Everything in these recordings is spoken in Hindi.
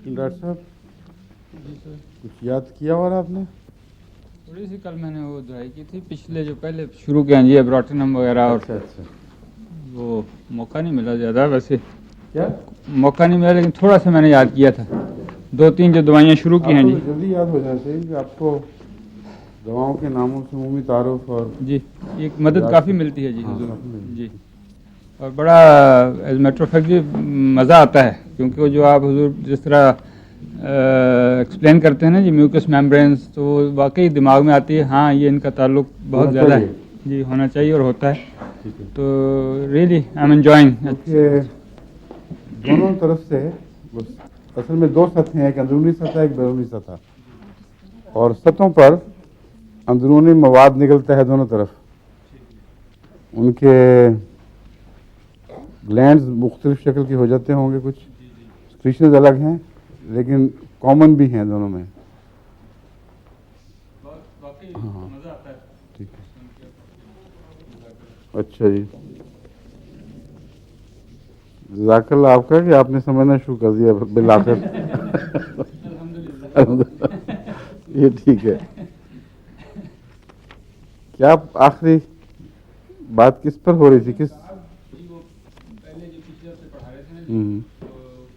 डॉक्टर साहब जी सर। कुछ याद किया और आपने? थोड़ी सी कल मैंने वो दवाई की थी, पिछले जो पहले शुरू किया जी एब्रोटिनम वगैरह, और अच्छा अच्छा। वो मौका नहीं मिला ज़्यादा, वैसे क्या मौका नहीं मिला, लेकिन थोड़ा सा मैंने याद किया था। 2-3 जो दवाइयाँ शुरू की हैं आपको जी। तो जल्दी याद हो जाना चाहिए कि आपको दवाओं के नामों से उमूमी तारुफ और जी, एक मदद काफ़ी मिलती है जी हाँ हुजूर। काफ़ी मिलती जी, है। और बड़ा एज मैटर ऑफ फैक्ट जी मज़ा आता है, क्योंकि वो जो आप हुजूर जिस तरह एक्सप्लेन करते हैं ना जी, म्यूकस मेम्ब्रेन्स, तो वो वाकई दिमाग में आती है। हाँ, ये इनका ताल्लुक बहुत होना ज़्यादा है चाहिए। जी, होना चाहिए और होता है। ठीक है, तो रियली आई एम एंजॉइंग। क्योंकि दोनों तरफ से असल में दो सतहें हैं, एक अंदरूनी सतह एक बैरूनी सतह, और सतहों पर अंदरूनी मवाद निकलता है दोनों तरफ। उनके ग्लैंड्स मुख्तलिफ शक्ल के हो जाते होंगे, कुछ स्पीशीज अलग हैं लेकिन कॉमन भी हैं दोनों में। हाँ मज़ा आता है। ठीक है, अच्छा जी। जज़ाकल्लाह आपका कि आपने समझना शुरू कर दिया बिल आखिर। ये ठीक है। क्या आखिरी बात किस पर हो रही थी? किस पहले जो पिछले हफ्ते पढ़ा रहे थे ना, हम्म, तो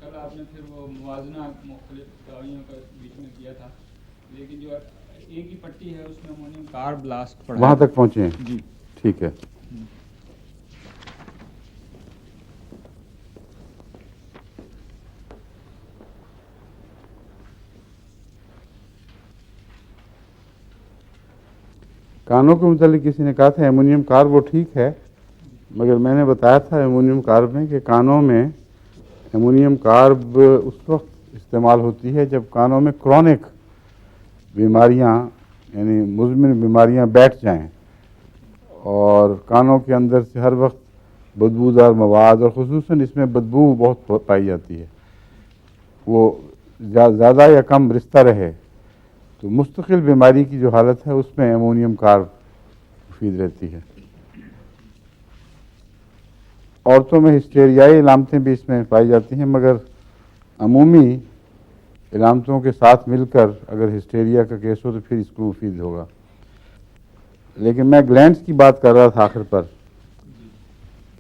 कल आपने फिर वो मुवाजना मुख्तलिफ दवाइयों का बीच में किया था, लेकिन जो एक ही पट्टी है उसमें अमोनियम कार्ब ब्लास्ट पढ़ा वहां तक पहुंचे हैं? जी। ठीक है। कानों के मुतालिक किसी ने कहा था एमोनियम कार्ब, वो ठीक है, मगर मैंने बताया था एमोनियम कार्ब में कि कानों में एमोनियम कार्ब उस वक्त इस्तेमाल होती है जब कानों में क्रॉनिक बीमारियां यानी मुज़मिन बीमारियां बैठ जाएं और कानों के अंदर से हर वक्त बदबूदार मवाद, और ख़ुसूसन इसमें बदबू बहुत पाई जाती है, वो ज़्यादा या कम रिश्ता रहे, तो मुस्तकिल बीमारी की जो हालत है उसमें एमोनियम कार्ब मुफीद रहती है। औरतों में हिस्टेरियाई इलामतें भी इसमें पाई जाती हैं, मगर अमूमी इलामतों के साथ मिलकर अगर हिस्टेरिया का केस हो तो फिर इसको मुफीद होगा। लेकिन मैं ग्लैंड्स की बात कर रहा था आखिर पर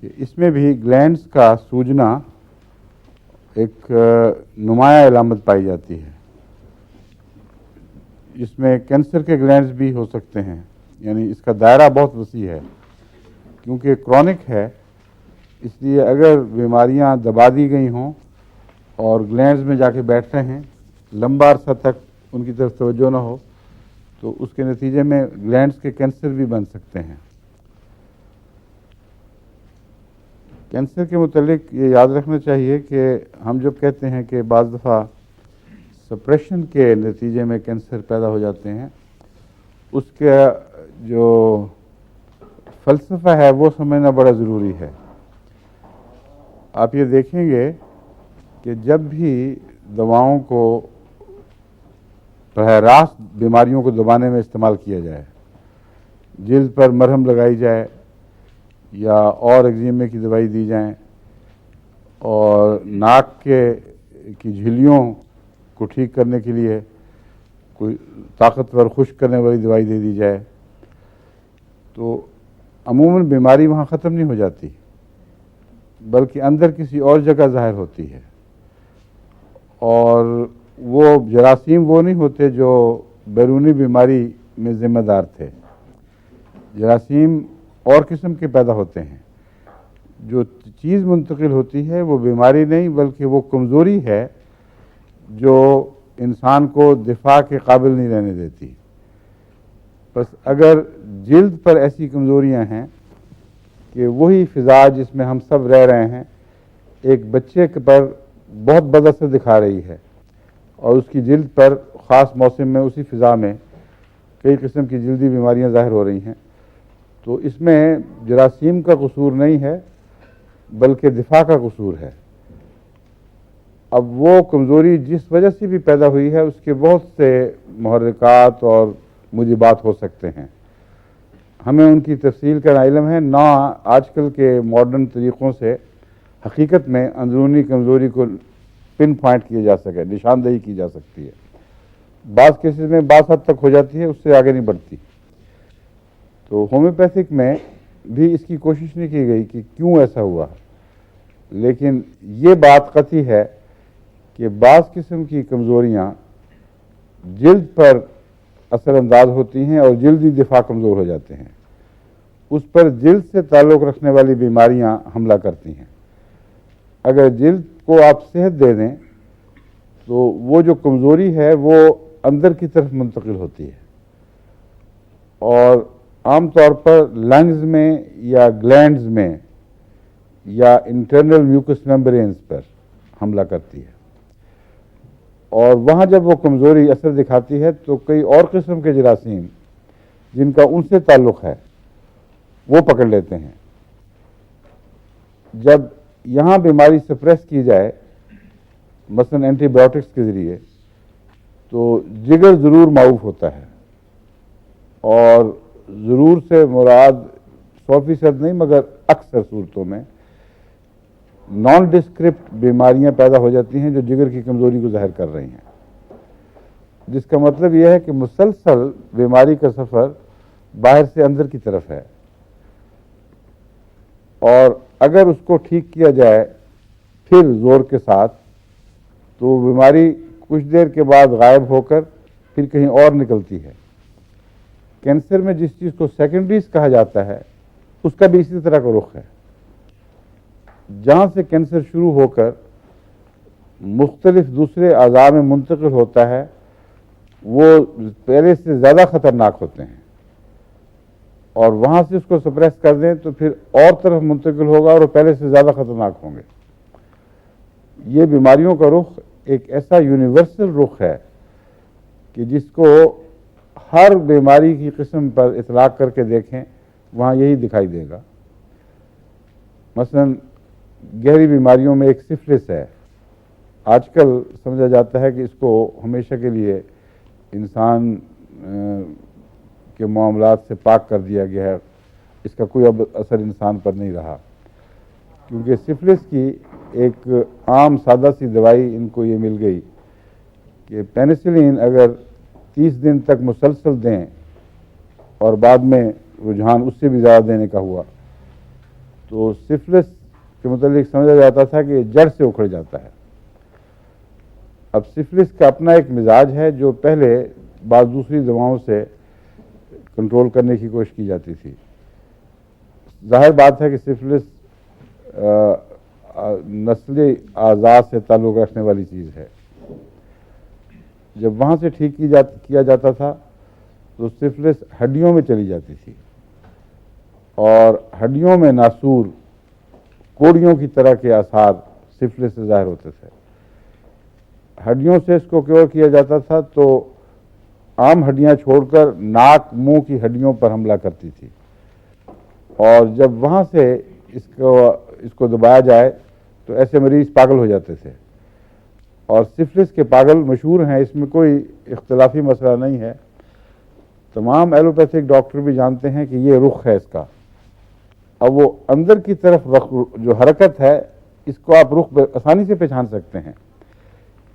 कि इसमें भी ग्लैंड्स का सूजना एक नुमाया इलामत पाई जाती है। इसमें कैंसर के ग्लैंड्स भी हो सकते हैं, यानी इसका दायरा बहुत वसी है, क्योंकि क्रॉनिक है, इसलिए अगर बीमारियां दबा दी गई हों और ग्लैंड्स में जाके बैठ रहे हैं, लंबा अरसा तक उनकी तरफ तवज्जो ना हो, तो उसके नतीजे में ग्लैंड्स के कैंसर भी बन सकते हैं। कैंसर के मुतालिक ये याद रखना चाहिए कि हम जब कहते हैं कि बाज़ दफ़ा सप्रेशन के नतीजे में कैंसर पैदा हो जाते हैं, उसका जो फ़लसफ़ा है वो समझना बड़ा ज़रूरी है। आप ये देखेंगे कि जब भी दवाओं को बराह रास्त बीमारियों को दबाने में इस्तेमाल किया जाए, जिल्द पर मरहम लगाई जाए या और एक्जिमे की दवाई दी जाए और नाक की झिल्लियों को ठीक करने के लिए कोई ताकतवर खुश्क करने वाली दवाई दे दी जाए, तो अमूमन बीमारी वहाँ ख़त्म नहीं हो जाती, बल्कि अंदर किसी और जगह ज़ाहिर होती है। और वो जरासीम वो नहीं होते जो बैरूनी बीमारी में ज़िम्मेदार थे। जरासीम और किस्म के पैदा होते हैं। जो चीज़ मुंतकिल होती है वो बीमारी नहीं, बल्कि वो कमज़ोरी है जो इंसान को दिफा के काबिल नहीं रहने देती। बस अगर जिल्द पर ऐसी कमज़ोरियां हैं कि वही फ़िज़ा जिसमें हम सब रह रहे हैं एक बच्चे के पर बहुत बदअसर दिखा रही है और उसकी जिल्द पर ख़ास मौसम में उसी फ़िज़ा में कई किस्म की जल्दी बीमारियां ज़ाहिर हो रही हैं, तो इसमें जरासीम का कसूर नहीं है बल्कि दिफा का कसूर है। अब वो कमज़ोरी जिस वजह से भी पैदा हुई है उसके बहुत से मुहर्रिकात और मुजिबात हो सकते हैं, हमें उनकी तफसील का इल्म है ना। आजकल के मॉडर्न तरीक़ों से हकीकत में अंदरूनी कमज़ोरी को पिन पॉइंट किए जा सके, निशानदेही की जा सकती है। बाज़ केसेस में बाज़ हद तक हो जाती है, उससे आगे नहीं बढ़ती। तो होम्योपैथिक में भी इसकी कोशिश नहीं की गई कि क्यों ऐसा हुआ, लेकिन ये बात कतई है कि बाज़ किस्म की कमज़ोरियाँ जिल्द पर असरअंदाज होती हैं और जिल्दी दिफा कमज़ोर हो जाते हैं, उस पर जिल्द से ताल्लुक़ रखने वाली बीमारियां हमला करती हैं। अगर जिल्द को आप सेहत दे दें तो वो जो कमज़ोरी है वो अंदर की तरफ मुंतकिल होती है और आम तौर पर लंग्स में या ग्लैंड्स में या इंटरनल म्यूकस मेम्ब्रेन्स पर हमला करती है। और वहाँ जब वो कमज़ोरी असर दिखाती है तो कई और किस्म के जरासीम जिनका उनसे ताल्लुक़ है वो पकड़ लेते हैं। जब यहाँ बीमारी सप्रेस की जाए मसलन एंटीबायोटिक्स के ज़रिए, तो जिगर ज़रूर माऊफ होता है और ज़रूर से मुराद 100% नहीं मगर अक्सर सूरतों में नॉन डिस्क्रिप्ट बीमारियां पैदा हो जाती हैं जो जिगर की कमज़ोरी को ज़ाहिर कर रही हैं, जिसका मतलब यह है कि मुसलसल बीमारी का सफ़र बाहर से अंदर की तरफ है और अगर उसको ठीक किया जाए फिर ज़ोर के साथ तो बीमारी कुछ देर के बाद गायब होकर फिर कहीं और निकलती है। कैंसर में जिस चीज़ को सेकेंडरीज कहा जाता है उसका भी इसी तरह का रुख है। जहाँ से कैंसर शुरू होकर मुख्तलिफ दूसरे अज़ा में मुंतकिल होता है वो पहले से ज़्यादा ख़तरनाक होते हैं और वहाँ से उसको सप्रेस कर दें तो फिर और तरफ मुंतकिल होगा और पहले से ज़्यादा ख़तरनाक होंगे। ये बीमारियों का रुख एक ऐसा यूनिवर्सल रुख है कि जिसको हर बीमारी की किस्म पर इतलाक़ करके देखें वहाँ यही दिखाई देगा। मसलन गहरी बीमारियों में एक सिफिलिस है। आजकल समझा जाता है कि इसको हमेशा के लिए इंसान के मामलात से पाक कर दिया गया है, इसका कोई अब असर इंसान पर नहीं रहा, क्योंकि सिफिलिस की एक आम सादा सी दवाई इनको ये मिल गई कि पेनिसिलिन अगर 30 दिन तक मुसलसल दें और बाद में रुझान उससे भी ज़्यादा देने का हुआ तो सिफिलिस के मुतालिक समझा जाता था कि जड़ से उखड़ जाता है। अब सिफिलिस का अपना एक मिजाज है जो पहले बाद दूसरी दवाओं से कंट्रोल करने की कोशिश की जाती थी। जाहिर बात है कि सिफिलिस नस्ली आज़ाद से ताल्लुक़ रखने वाली चीज़ है। जब वहाँ से ठीक किया जाता था तो सिफिलिस हड्डियों में चली जाती थी और हड्डियों में नासूर कोड़ियों की तरह के आसार सिफिलिस से ज़ाहिर होते थे। हड्डियों से इसको क्योर किया जाता था तो आम हड्डियां छोड़कर नाक मुंह की हड्डियों पर हमला करती थी और जब वहाँ से इसको दबाया जाए तो ऐसे मरीज पागल हो जाते थे और सिफिलिस के पागल मशहूर हैं, इसमें कोई इख्तलाफी मसला नहीं है। तमाम एलोपैथिक डॉक्टर भी जानते हैं कि ये रुख है इसका। अब वो अंदर की तरफ जो हरकत है इसको आप रुख आसानी से पहचान सकते हैं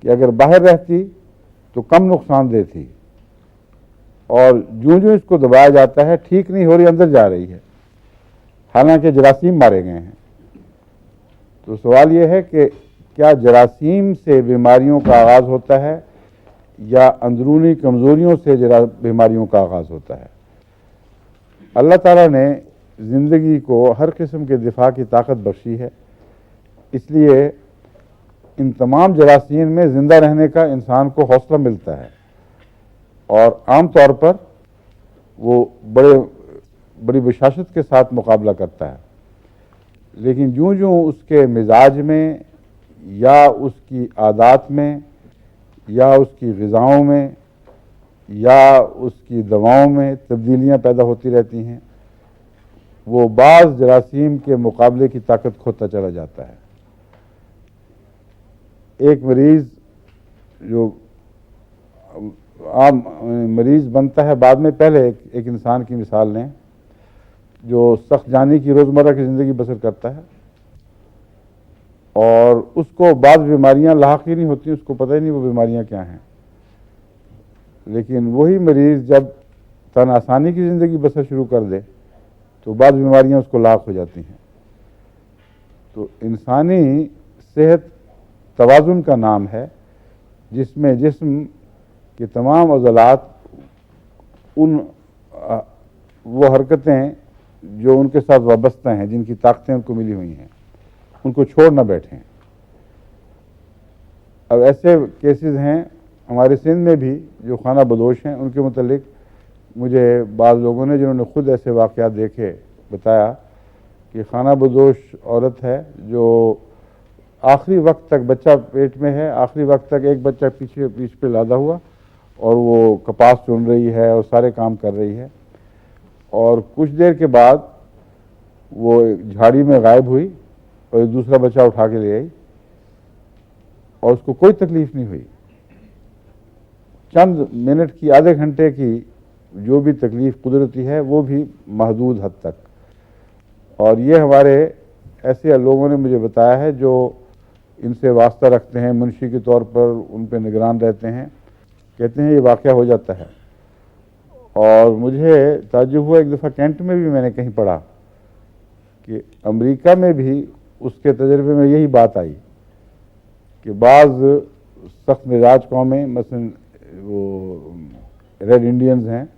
कि अगर बाहर रहती तो कम नुकसानदेह थी और जो जो इसको दबाया जाता है ठीक नहीं हो रही, अंदर जा रही है, हालांकि जरासीम मारे गए हैं। तो सवाल यह है कि क्या जरासीम से बीमारियों का आगाज़ होता है या अंदरूनी कमज़ोरियों से बीमारियों का आगाज़ होता है? अल्लाह ताला ने ज़िंदगी को हर किस्म के दिफा की ताकत बख्शी है, इसलिए इन तमाम जरासीम में ज़िंदा रहने का इंसान को हौसला मिलता है और आम तौर पर वो बड़ी बशाशत के साथ मुकाबला करता है। लेकिन जो जो उसके मिजाज में या उसकी आदत में या उसकी ग़िज़ाओं में या उसकी दवाओं में तब्दीलियां पैदा होती रहती हैं, वो बाज़ जरासीम के मुकाबले की ताकत खोता चला जाता है। एक मरीज़ जो आम मरीज़ बनता है बाद में, पहले एक इंसान की मिसाल लें जो सख्त जानी की रोज़मर्रा की ज़िंदगी बसर करता है और उसको बाद बीमारियां लाहक ही नहीं होती, उसको पता ही नहीं वो बीमारियां क्या हैं। लेकिन वही मरीज़ जब तन आसानी की ज़िंदगी बसर शुरू कर दे तो बाद बीमारियां उसको लाहक हो जाती हैं। तो इंसानी सेहत तवाज़ुन का नाम है, जिसमें जिस्म के तमाम अज़लात उन वो हरकतें जो उनके साथ वाबस्ता हैं, जिनकी ताकतें उनको मिली हुई हैं, उनको छोड़ न बैठें। अब ऐसे केसेस हैं हमारे सिंध में भी जो खाना बदोश हैं, उनके मुतालिक मुझे बाज़ लोगों ने जिन्होंने खुद ऐसे वाक़यात देखे बताया कि खाना बदोश औरत है जो आखिरी वक्त तक बच्चा पेट में है, आखिरी वक्त तक एक बच्चा पीछ पे लादा हुआ और वो कपास चुन रही है और सारे काम कर रही है, और कुछ देर के बाद वो झाड़ी में गायब हुई और एक दूसरा बच्चा उठा के ले आई और उसको कोई तकलीफ नहीं हुई। चंद मिनट की, आधे घंटे की जो भी तकलीफ कुदरती है वो भी महदूद हद तक। और ये हमारे ऐसे लोगों ने मुझे बताया है जो इनसे वास्ता रखते हैं, मुंशी के तौर पर उन पर निगरान रहते हैं, कहते हैं ये वाक़या हो जाता है। और मुझे ताज्जुब हुआ, एक दफ़ा कैंट में भी मैंने कहीं पढ़ा कि अमेरिका में भी उसके तजर्बे में यही बात आई कि बाज़ सख्त मिजाज कौमें, मसलन वो रेड इंडियंस हैं,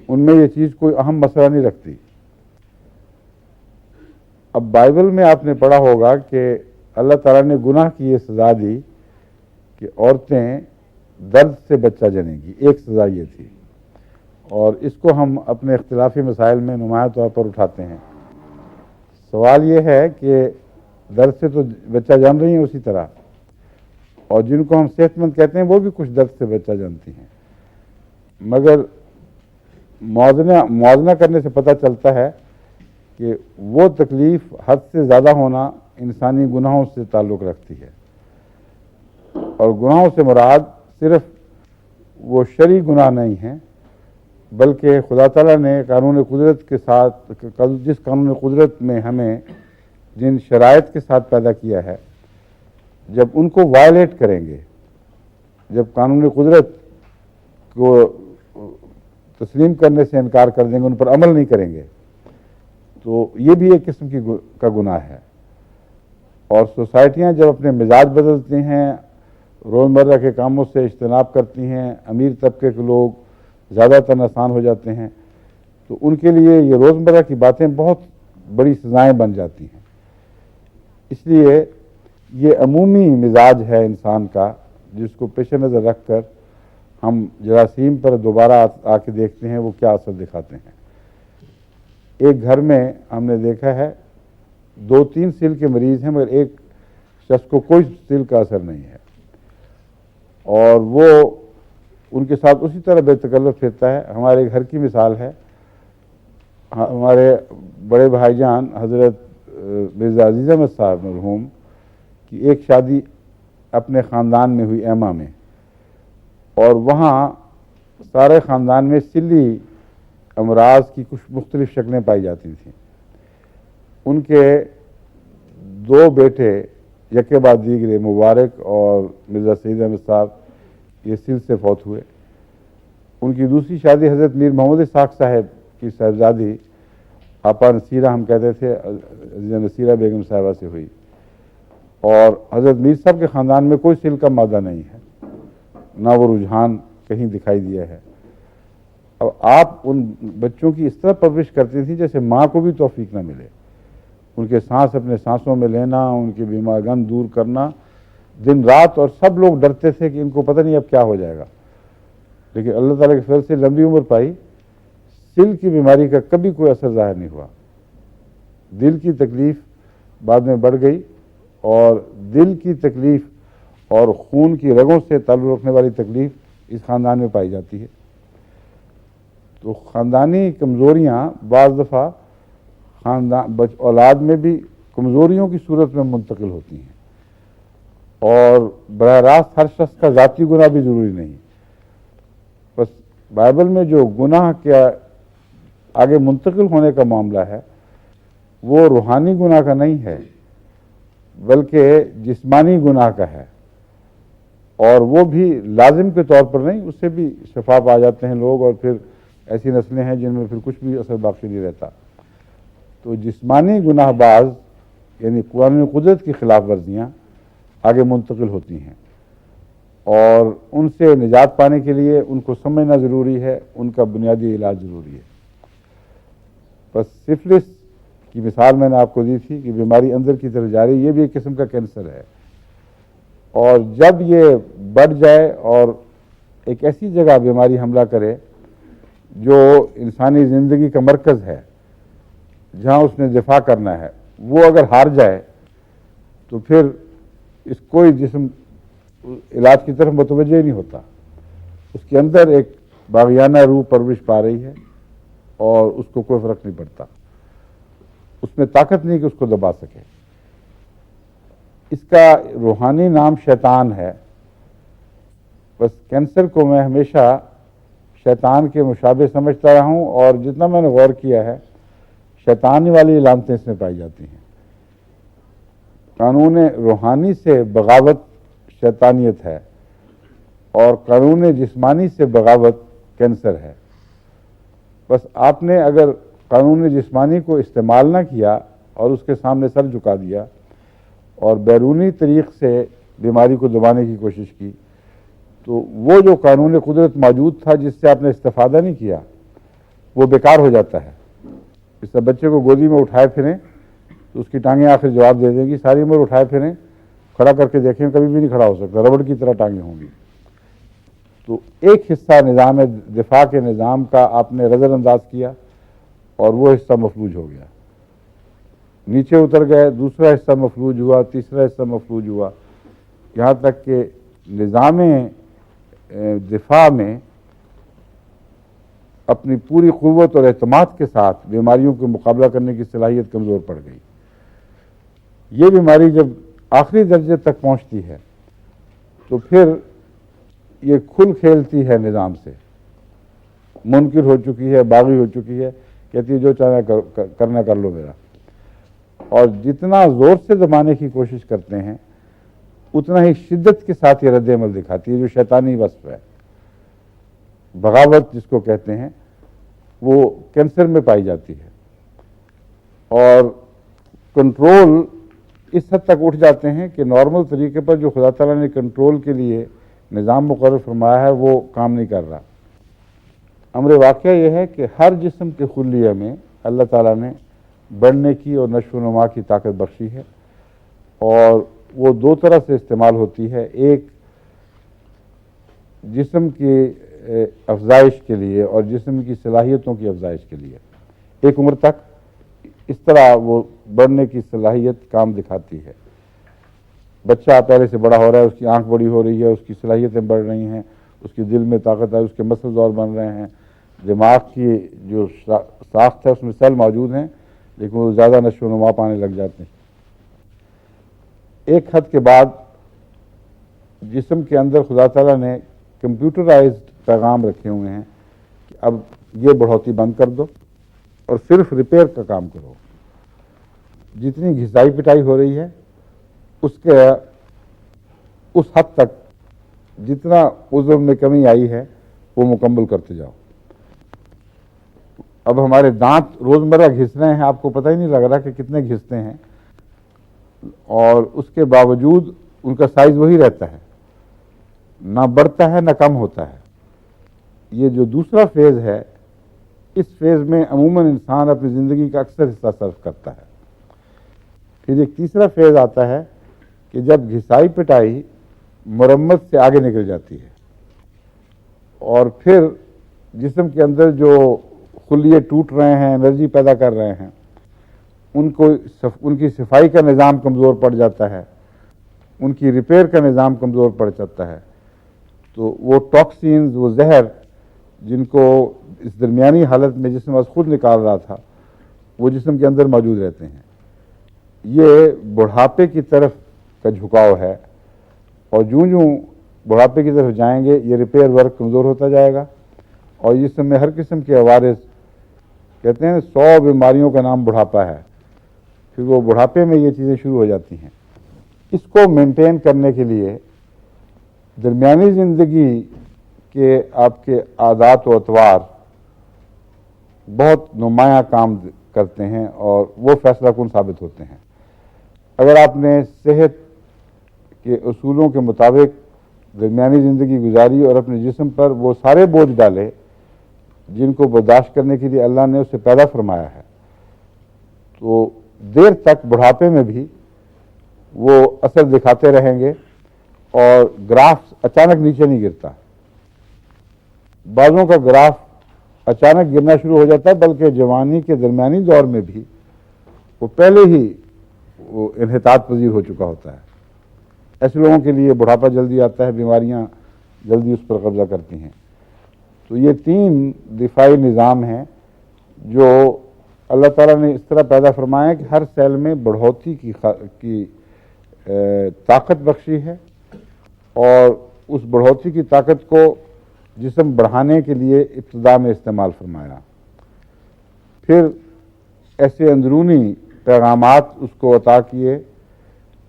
उनमें ये चीज़ कोई अहम मसला नहीं रखती। अब बाइबल में आपने पढ़ा होगा कि अल्लाह ताला ने गुनाह की ये सज़ा दी कि औरतें दर्द से बच्चा जनेंगी, एक सज़ा ये थी। और इसको हम अपने इख्तिलाफी मसाइल में नुमाया तौर पर उठाते हैं। सवाल ये है कि दर्द से तो बच्चा जन रही है उसी तरह, और जिनको हम सेहतमंद कहते हैं वो भी कुछ दर्द से बच्चा जानती हैं, मगर मुआवजना करने से पता चलता है कि वो तकलीफ़ हद से ज़्यादा होना इंसानी गुनाहों से ताल्लुक़ रखती है। और गुनाहों से मुराद सिर्फ वो शरई गुनाह नहीं हैं, बल्कि खुदा ताला ने कानून कुदरत के साथ, जिस कानून कुदरत में हमें जिन शराइत के साथ पैदा किया है, जब उनको वायलेट करेंगे, जब कानून कुदरत को तस्लीम करने से इनकार कर देंगे, उन पर अमल नहीं करेंगे, तो ये भी एक किस्म का गुनाह है। और सोसाइटियाँ जब अपने मिजाज बदलती हैं, रोज़मर्रा के कामों से इज्तनाब करती हैं, अमीर तबके के लोग ज़्यादातर आसान हो जाते हैं, तो उनके लिए ये रोज़मर्रा की बातें बहुत बड़ी सज़ाएँ बन जाती हैं। इसलिए ये अमूमी मिजाज है इंसान का, जिसको पेश नज़र रख कर हम जरासीम पर दोबारा आके देखते हैं वो क्या असर दिखाते हैं। एक घर में हमने देखा है 2-3 सिल के मरीज़ हैं, मगर एक शख्स को कोई सिल का असर नहीं है, और वो उनके साथ उसी तरह बेतकल्लुफ़ फिरता है। हमारे घर की मिसाल है, हमारे बड़े भाईजान हज़रत मिर्ज़ा अज़ीज़ अहमद साहब मरहूम की एक शादी अपने ख़ानदान में हुई एमा में, और वहाँ सारे ख़ानदान में सिली अमराज की कुछ मुख्तलिफ़ शक्लें पाई जाती थीं। उनके 2 बेटे यके बाद दीगरे, मुबारक और मिर्ज़ा सईद अहमद साहब, ये सिल से फौत हुए। उनकी दूसरी शादी हज़रत मीर मोहम्मद इस्हाक़ साहब की साहबजादी आपा नसीरा, हम कहते थे अज़ीज़ा नसीरा बेगम साहिबा से हुई। और हज़रत मीर साहब के ख़ानदान में कोई सिल का मादा नहीं है, ना वो रुझान कहीं दिखाई दिया है। अब आप उन बच्चों की इस तरह परवरिश करती थी जैसे माँ को भी तौफीक ना मिले। उनके सांस अपने सांसों में लेना, उनके बीमारगन दूर करना दिन रात, और सब लोग डरते थे कि इनको पता नहीं अब क्या हो जाएगा। लेकिन अल्लाह ताला के फजल से लंबी उम्र पाई, सिल की बीमारी का कभी कोई असर ज़ाहिर नहीं हुआ। दिल की तकलीफ़ बाद में बढ़ गई, और दिल की तकलीफ़ और खून की रगों से ताल्लुक़ रखने वाली तकलीफ़ इस ख़ानदान में पाई जाती है। तो ख़ानदानी कमज़ोरियाँ बाज़ दफ़ा औलाद में भी कमज़ोरियों की सूरत में मुंतकिल होती हैं, और बराह रास्त हर शख्स का ज़ाती गुनाह भी ज़रूरी नहीं। बस बाइबल में जो गुनाह के आगे मुंतकिल होने का मामला है वो रूहानी गुनाह का नहीं है, बल्कि जिस्मानी गुनाह का है, और वो भी लाजिम के तौर पर नहीं, उससे भी शफा पा जाते हैं लोग, और फिर ऐसी नस्लें हैं जिनमें फिर कुछ भी असर बाकी नहीं रहता। तो जिस्मानी गुनाहबाज यानी कुरान कुदरत की खिलाफ वर्जियाँ आगे मुंतकिल होती हैं, और उनसे निजात पाने के लिए उनको समझना ज़रूरी है, उनका बुनियादी इलाज ज़रूरी है। बस सिफिलिस की मिसाल मैंने आपको दी थी कि बीमारी अंदर की तरफ जा रही, ये भी एक किस्म का कैंसर है, और जब ये बढ़ जाए और एक ऐसी जगह बीमारी हमला करे जो इंसानी ज़िंदगी का मरकज़ है, जहाँ उसने दिफा करना है, वो अगर हार जाए तो फिर इस कोई जिस्म इलाज की तरफ मुतवज्जह नहीं होता। उसके अंदर एक बागियाना रूह परवरिश पा रही है और उसको कोई फ़र्क नहीं पड़ता, उसमें ताकत नहीं कि उसको दबा सके। इसका रूहानी नाम शैतान है। बस कैंसर को मैं हमेशा शैतान के मुशाबे समझता रहा हूँ, और जितना मैंने गौर किया है शैतानी वाली अलामतें इसमें पाई जाती हैं। कानून रूहानी से बगावत शैतानियत है, और कानून जिस्मानी से बगावत कैंसर है। बस आपने अगर कानून जिस्मानी को इस्तेमाल ना किया और उसके सामने सर झुका दिया और बैरूनी तरीक़ से बीमारी को दबाने की कोशिश की, तो वो जो कानून कुदरत मौजूद था जिससे आपने इस्तेफादा नहीं किया, वो बेकार हो जाता है। इस बच्चे को गोदी में उठाए फिरें तो उसकी टांगें आखिर जवाब दे देंगी, सारी उम्र उठाए फिरें, खड़ा करके देखें, कभी भी नहीं खड़ा हो सकता, रबड़ की तरह टांगें होंगी। तो एक हिस्सा निज़ाम दिफा के निज़ाम का आपने नज़रअंदाज किया और वो हिस्सा मफलूज हो गया, नीचे उतर गए, दूसरा हिस्सा मफलूज हुआ, तीसरा हिस्सा मफलूज हुआ, यहाँ तक कि निज़ाम दिफा में अपनी पूरी क़ुव्वत और एतमाद के साथ बीमारियों का मुकाबला करने की सलाहियत कमज़ोर पड़ गई। ये बीमारी जब आखिरी दर्जे तक पहुँचती है तो फिर ये खुल खेलती है निज़ाम से, मुनकिर हो चुकी है, बागी हो चुकी है, कहती है जो चाहे करना कर लो मेरा। और जितना ज़ोर से दबाने की कोशिश करते हैं उतना ही शिद्दत के साथ ये रद्द अमल दिखाती है, जो शैतानी वस्फ है, बगावत जिसको कहते हैं, वो कैंसर में पाई जाती है। और कंट्रोल इस हद तक उठ जाते हैं कि नॉर्मल तरीके पर जो खुदा ताला ने कंट्रोल के लिए निज़ाम मुकर्रर फरमाया है वो काम नहीं कर रहा। अमर वाक़या यह है कि हर जिस्म के खुलिया में अल्लाह ताला ने बढ़ने की और नशो नुमा की ताकत बख्शी है, और वो दो तरह से इस्तेमाल होती है। एक जिस्म की अफजाइश के लिए और जिस्म की सलाहियतों की अफजाइश के लिए। एक उम्र तक इस तरह वो बढ़ने की सलाहियत काम दिखाती है। बच्चा पहले से बड़ा हो रहा है, उसकी आंख बड़ी हो रही है, उसकी सलाहियतें बढ़ रही हैं, उसके दिल में ताकत है, उसके मसल्स और बन रहे हैं, दिमाग की जो साख्त है उसमें सेल मौजूद हैं, लेकिन वो ज़्यादा नशो नुमा पाने लग जाते हैं। एक हद के बाद जिस्म के अंदर खुदा ताला ने कंप्यूटराइज्ड पैगाम रखे हुए हैं कि अब ये बढ़ोतरी बंद कर दो और सिर्फ रिपेयर का काम करो। जितनी घिसाई पिटाई हो रही है उसके उस हद तक जितना उज़्र में कमी आई है वो मुकम्मल करते जाओ। अब हमारे दांत रोज़मर्रा घिस रहे हैं, आपको पता ही नहीं लग रहा कि कितने घिसते हैं, और उसके बावजूद उनका साइज़ वही रहता है, ना बढ़ता है ना कम होता है। ये जो दूसरा फेज़ है, इस फेज़ में अमूमन इंसान अपनी ज़िंदगी का अक्सर हिस्सा सर्फ करता है। फिर एक तीसरा फेज़ आता है कि जब घिसाई पिटाई मरम्मत से आगे निकल जाती है और फिर जिस्म के अंदर जो खुलिये टूट रहे हैं, एनर्जी पैदा कर रहे हैं, उनकी सफाई का निज़ाम कमज़ोर पड़ जाता है, उनकी रिपेयर का निज़ाम कमज़ोर पड़ जाता है। तो वो टॉक्सिन्स, वो जहर जिनको इस दरमियानी हालत में जिस्म खुद निकाल रहा था, वो जिस्म के अंदर मौजूद रहते हैं। ये बुढ़ापे की तरफ का झुकाव है, और जूं जूं बुढ़ापे की तरफ जाएंगे ये रिपेयर वर्क कमज़ोर होता जाएगा, और जिस्म में हर किस्म के अवारिस, कहते हैं 100 बीमारियों का नाम बुढ़ापा है, फिर वो बुढ़ापे में ये चीज़ें शुरू हो जाती हैं। इसको मेंटेन करने के लिए दरमियानी ज़िंदगी के आपके आदात व अतवार बहुत नुमाया काम करते हैं और वो फैसला कुन साबित होते हैं। अगर आपने सेहत के उसूलों के मुताबिक दरमियानी ज़िंदगी गुजारी और अपने जिस्म पर वो सारे बोझ डाले जिनको बर्दाश्त करने के लिए अल्लाह ने उसे पैदा फरमाया है, तो देर तक बुढ़ापे में भी वो असर दिखाते रहेंगे और ग्राफ अचानक नीचे नहीं गिरता। बाज़ों का ग्राफ अचानक गिरना शुरू हो जाता है, बल्कि जवानी के दरमियानी दौर में भी वो पहले ही वो इन्हितात पजीर हो चुका होता है। ऐसे लोगों के लिए बुढ़ापा जल्दी आता है, बीमारियां जल्दी उस पर कब्जा करती हैं। तो ये 3 दिफाई निज़ाम हैं जो अल्लाह ताला ने इस तरह पैदा फरमाया कि हर सेल में बढ़ोतरी की ताकत बख्शी है और उस बढ़ोतरी की ताकत को जिस्म बढ़ाने के लिए इब्तिदा में इस्तेमाल फरमाया। फिर ऐसे अंदरूनी पैगामात उसको अता किए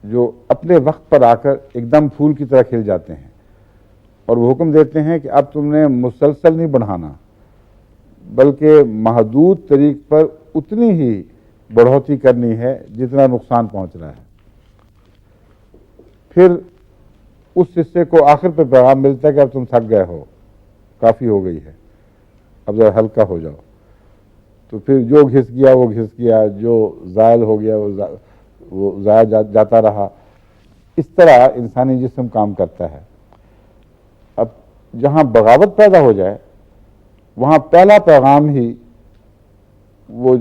जो अपने वक्त पर आकर एकदम फूल की तरह खिल जाते हैं और वो हुक्म देते हैं कि अब तुमने मुसलसल नहीं बढ़ाना, बल्कि महदूद तरीक पर उतनी ही बढ़ोतरी करनी है जितना नुकसान पहुंच रहा है। फिर उस हिस्से को आखिर पर पैगाम मिलता है कि अब तुम थक गए हो, काफ़ी हो गई है, अब जरा हल्का हो जाओ। तो फिर जो घिस गया वो घिस गया, जो ज़ायल हो गया वो ज़ाया जाता रहा। इस तरह इंसानी जिस्म काम करता है। अब जहाँ बगावत पैदा हो जाए वहाँ पहला पैगाम ही वो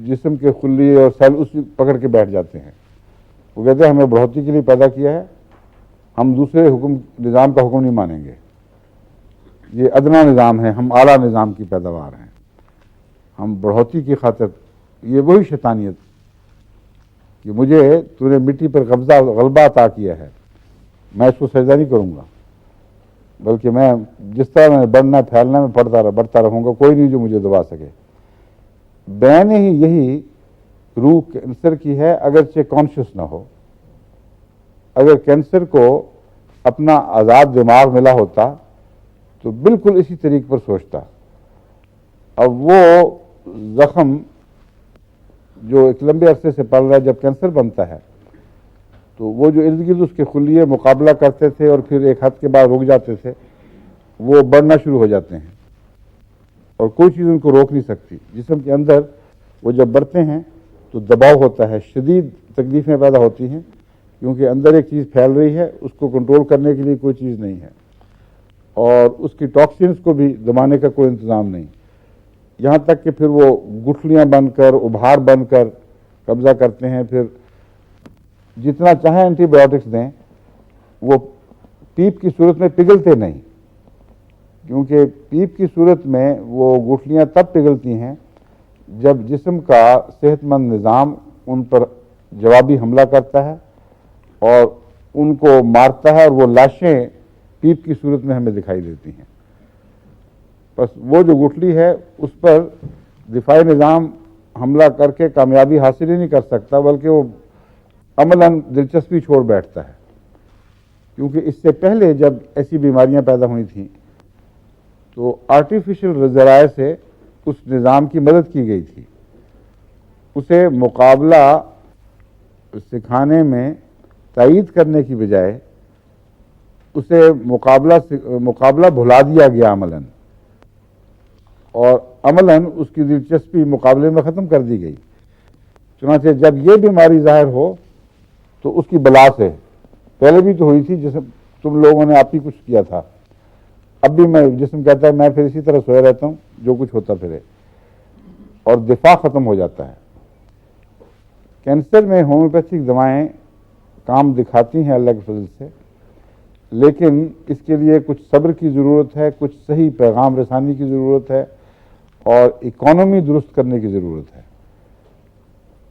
जिस्म के खुली और सेल उसी पकड़ के बैठ जाते हैं। वो कहते हैं हमें बढ़ोतरी के लिए पैदा किया है, हम दूसरे हुक्म निज़ाम का हुक्म नहीं मानेंगे, ये अदना निज़ाम है, हम आला निज़ाम की पैदावार हैं, हम बढ़ोतरी की खातिर। ये वही शैतानियत कि मुझे तूने मिट्टी पर गलबा अता किया है, मैं इसको सजदा नहीं करूँगा, बल्कि मैं जिस तरह मैंने बढ़ना फैलना में बढ़ता रहूँगा, कोई नहीं जो मुझे दबा सके। बैन ही यही रूह कैंसर की है, अगरचे कॉन्शियस ना हो। अगर कैंसर को अपना आज़ाद दिमाग मिला होता तो बिल्कुल इसी तरीके पर सोचता। अब वो ज़ख्म जो एक लंबे अरसे से पल रहा है, जब कैंसर बनता है तो वो जो इर्द गिर्द उसके खुलिये मुकाबला करते थे और फिर एक हद के बाद रुक जाते थे, वो बढ़ना शुरू हो जाते हैं और कोई चीज़ उनको रोक नहीं सकती। जिस्म के अंदर वो जब बढ़ते हैं तो दबाव होता है, शदीद तकलीफ़ें पैदा होती हैं, क्योंकि अंदर एक चीज़ फैल रही है, उसको कंट्रोल करने के लिए कोई चीज़ नहीं है और उसकी टॉक्सिन्स को भी दबाने का कोई इंतज़ाम नहीं। यहाँ तक कि फिर वो गुठलियाँ बनकर, उभार बनकर कब्जा करते हैं। फिर जितना चाहे एंटीबायोटिक्स दें, वो पीप की सूरत में पिघलते नहीं, क्योंकि पीप की सूरत में वो गुठलियाँ तब पिघलती हैं जब जिस्म का सेहतमंद निज़ाम उन पर जवाबी हमला करता है और उनको मारता है और वो लाशें पीप की सूरत में हमें दिखाई देती हैं। बस वो जो गुठली है उस पर दिफाई निज़ाम हमला करके कामयाबी हासिल ही नहीं कर सकता, बल्कि वो अमलन दिलचस्पी छोड़ बैठता है। क्योंकि इससे पहले जब ऐसी बीमारियां पैदा हुई थीं तो आर्टिफिशियल ज़राए से उस निज़ाम की मदद की गई थी, उसे मुकाबला सिखाने में तायीद करने की बजाय उसे मुकाबला भुला दिया गया अमलन, और अमलन उसकी दिलचस्पी मुकाबले में ख़त्म कर दी गई। चुनांचे जब ये बीमारी ज़ाहिर हो तो उसकी बला से पहले भी तो हुई थी, जैसे तुम लोगों ने आप ही कुछ किया था, अब भी मैं जिस्म कहता है मैं फिर इसी तरह सोया रहता हूँ, जो कुछ होता फिरे, और दिफा ख़त्म हो जाता है। कैंसर में होम्योपैथिक दवाएं काम दिखाती हैं अल्लाह के फजल से, लेकिन इसके लिए कुछ सब्र की ज़रूरत है, कुछ सही पैगाम रसानी की ज़रूरत है और इकॉनमी दुरुस्त करने की ज़रूरत है।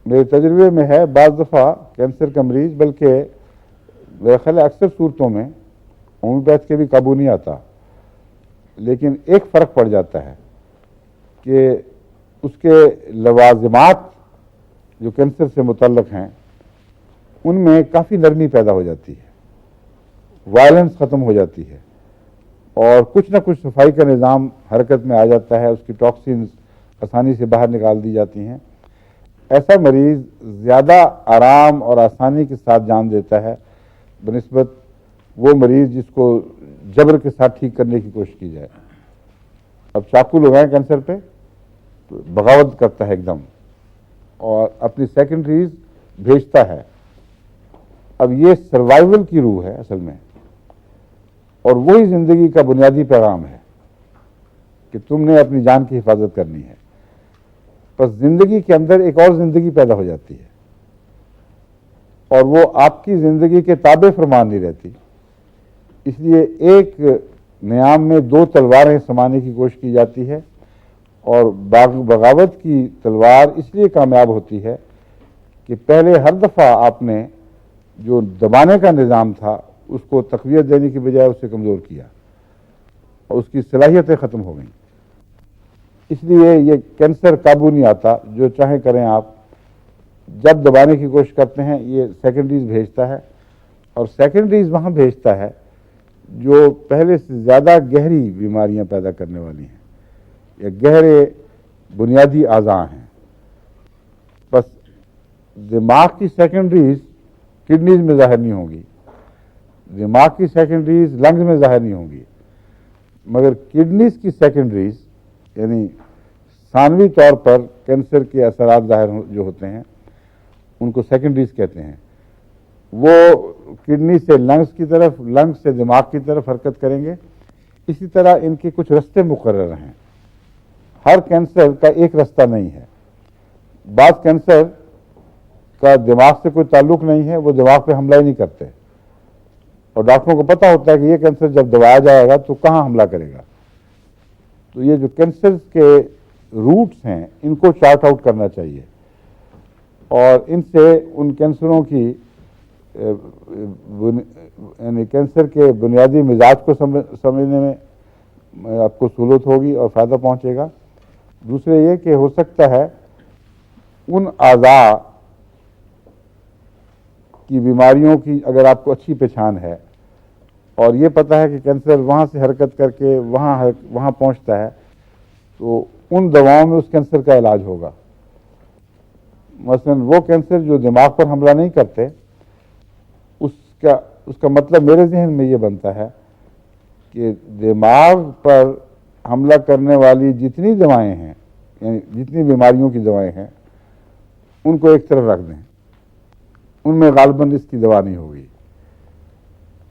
मेरे तजुर्बे में है, बाज़ दफ़ा कैंसर का मरीज़, बल्कि मेरे ख्याल अक्सर सूरतों में होम्योपैथ के भी काबू नहीं आता, लेकिन एक फ़र्क पड़ जाता है कि उसके लवाज़िमात जो कैंसर से मुतल्लक़ हैं उनमें काफ़ी नरमी पैदा हो जाती है, वायलेंस ख़त्म हो जाती है और कुछ ना कुछ सफाई का निज़ाम हरकत में आ जाता है, उसकी टॉक्सिन्स आसानी से बाहर निकाल दी जाती हैं। ऐसा मरीज़ ज़्यादा आराम और आसानी के साथ जान देता है बनिस्बत वो मरीज़ जिसको जबर के साथ ठीक करने की कोशिश की जाए। अब चाकू लगाएं कैंसर पे तो बगावत करता है एकदम और अपनी सेकेंडरीज भेजता है। अब ये सर्वाइवल की रूह है असल में, और वही ज़िंदगी का बुनियादी पैगाम है कि तुमने अपनी जान की हिफाजत करनी है। बस ज़िंदगी के अंदर एक और ज़िंदगी पैदा हो जाती है और वो आपकी ज़िंदगी के ताबे फरमान नहीं रहती। इसलिए एक नियाम में दो तलवारें समाने की कोशिश की जाती है और बगावत की तलवार इसलिए कामयाब होती है कि पहले हर दफ़ा आपने जो दबाने का निज़ाम था उसको तक़वियत देने की बजाय उससे कमज़ोर किया और उसकी सलाहियतें ख़त्म हो गई। इसलिए ये कैंसर काबू नहीं आता, जो चाहे करें आप। जब दबाने की कोशिश करते हैं ये सेकेंडरीज भेजता है और सेकेंडरीज वहाँ भेजता है जो पहले से ज़्यादा गहरी बीमारियां पैदा करने वाली हैं या गहरे बुनियादी आज़ा हैं। बस दिमाग की सेकेंडरीज किडनीज में ज़ाहिर नहीं होंगी, दिमाग की सेकेंडरीज लंग्स में ज़ाहिर नहीं होंगी, मगर किडनीज की सेकेंडरीज यानी सानवी तौर पर कैंसर के असरात ज़ाहिर जो होते हैं उनको सेकेंडरीज कहते हैं। वो किडनी से लंग्स की तरफ, लंग्स से दिमाग की तरफ हरकत करेंगे। इसी तरह इनके कुछ रास्ते मुकर्रर हैं। हर कैंसर का एक रास्ता नहीं है। बाद कैंसर का दिमाग से कोई ताल्लुक नहीं है, वो दिमाग पे हमला ही नहीं करते और डॉक्टरों को पता होता है कि ये कैंसर जब दबाया जाएगा तो कहाँ हमला करेगा। तो ये जो कैंसर के रूट्स हैं इनको चार्ट आउट करना चाहिए और इनसे उन कैंसरों की यानी कैंसर के बुनियादी मिजाज को समझने में आपको सहूलत होगी और फ़ायदा पहुंचेगा। दूसरे ये कि हो सकता है उन आज़ा की बीमारियों की अगर आपको अच्छी पहचान है और ये पता है कि कैंसर वहाँ से हरकत करके वहाँ पहुँचता है, तो उन दवाओं में उस कैंसर का इलाज होगा। मसलन वो कैंसर जो दिमाग पर हमला नहीं करते, उसका मतलब मेरे जहन में ये बनता है कि दिमाग पर हमला करने वाली जितनी दवाएं हैं यानी जितनी बीमारियों की दवाएं हैं उनको एक तरफ रख दें, उनमें गालबन इसकी दवा नहीं होगी।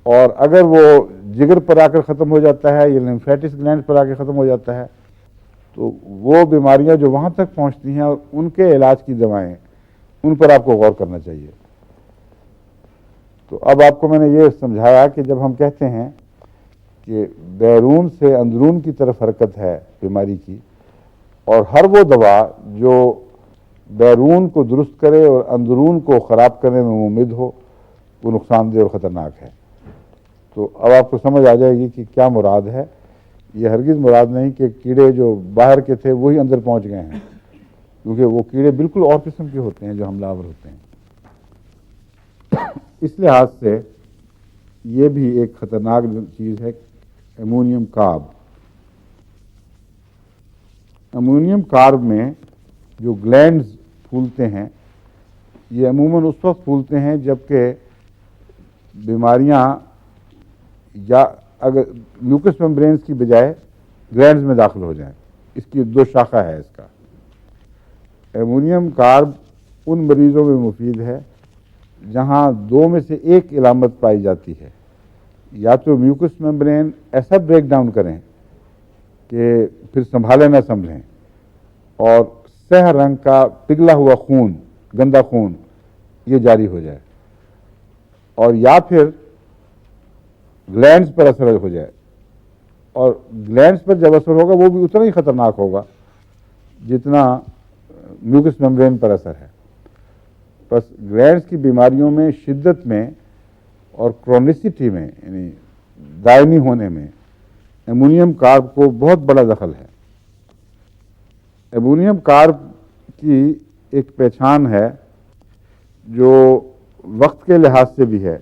और अगर वो जिगर पर आकर ख़त्म हो जाता है या लिम्फेटिक ग्लैंड पर आकर ख़त्म हो जाता है तो वो बीमारियां जो वहाँ तक पहुँचती हैं और उनके इलाज की दवाएं, उन पर आपको गौर करना चाहिए। तो अब आपको मैंने ये समझाया कि जब हम कहते हैं कि बैरून से अंदरून की तरफ हरकत है बीमारी की और हर वो दवा जो बैरून को दुरुस्त करे और अंदरून को ख़राब करने में मुमिद हो वो नुकसानदेह और ख़तरनाक है। तो अब आपको समझ आ जाएगी कि क्या मुराद है। ये हरगिज़ मुराद नहीं कि कीड़े जो बाहर के थे वही अंदर पहुंच गए हैं, क्योंकि वो कीड़े बिल्कुल और किस्म के होते हैं जो हमलावर होते हैं। इस लिहाज से ये भी एक ख़तरनाक चीज़ है अमोनियम कार्ब। अमोनियम कार्ब में जो ग्लैंड्स फूलते हैं ये अमूमन उस वक्त फूलते हैं जबकि बीमारियां या अगर म्यूकस मेम्ब्रेन्स की बजाय ग्लैंड्स में दाखिल हो जाएं। इसकी दो शाखा है इसका। अमोनियम कार्ब उन मरीज़ों में मुफीद है जहां दो में से एक इलामत पाई जाती है, या तो म्यूकस मेम्ब्रेन ऐसा ब्रेक डाउन करें कि फिर संभाले ना समझें और सह रंग का पिघला हुआ खून, गंदा खून ये जारी हो जाए, और या फिर ग्लैंड्स पर असर हो जाए। और ग्लैंड्स पर जब असर होगा वो भी उतना ही ख़तरनाक होगा जितना म्यूकस मेम्ब्रेन पर असर है। बस ग्लैंड्स की बीमारियों में शिद्दत में और क्रोनिसिटी में यानी दायमी होने में अमोनियम कार्ब को बहुत बड़ा दखल है। अमोनियम कार्ब की एक पहचान है जो वक्त के लिहाज से भी है।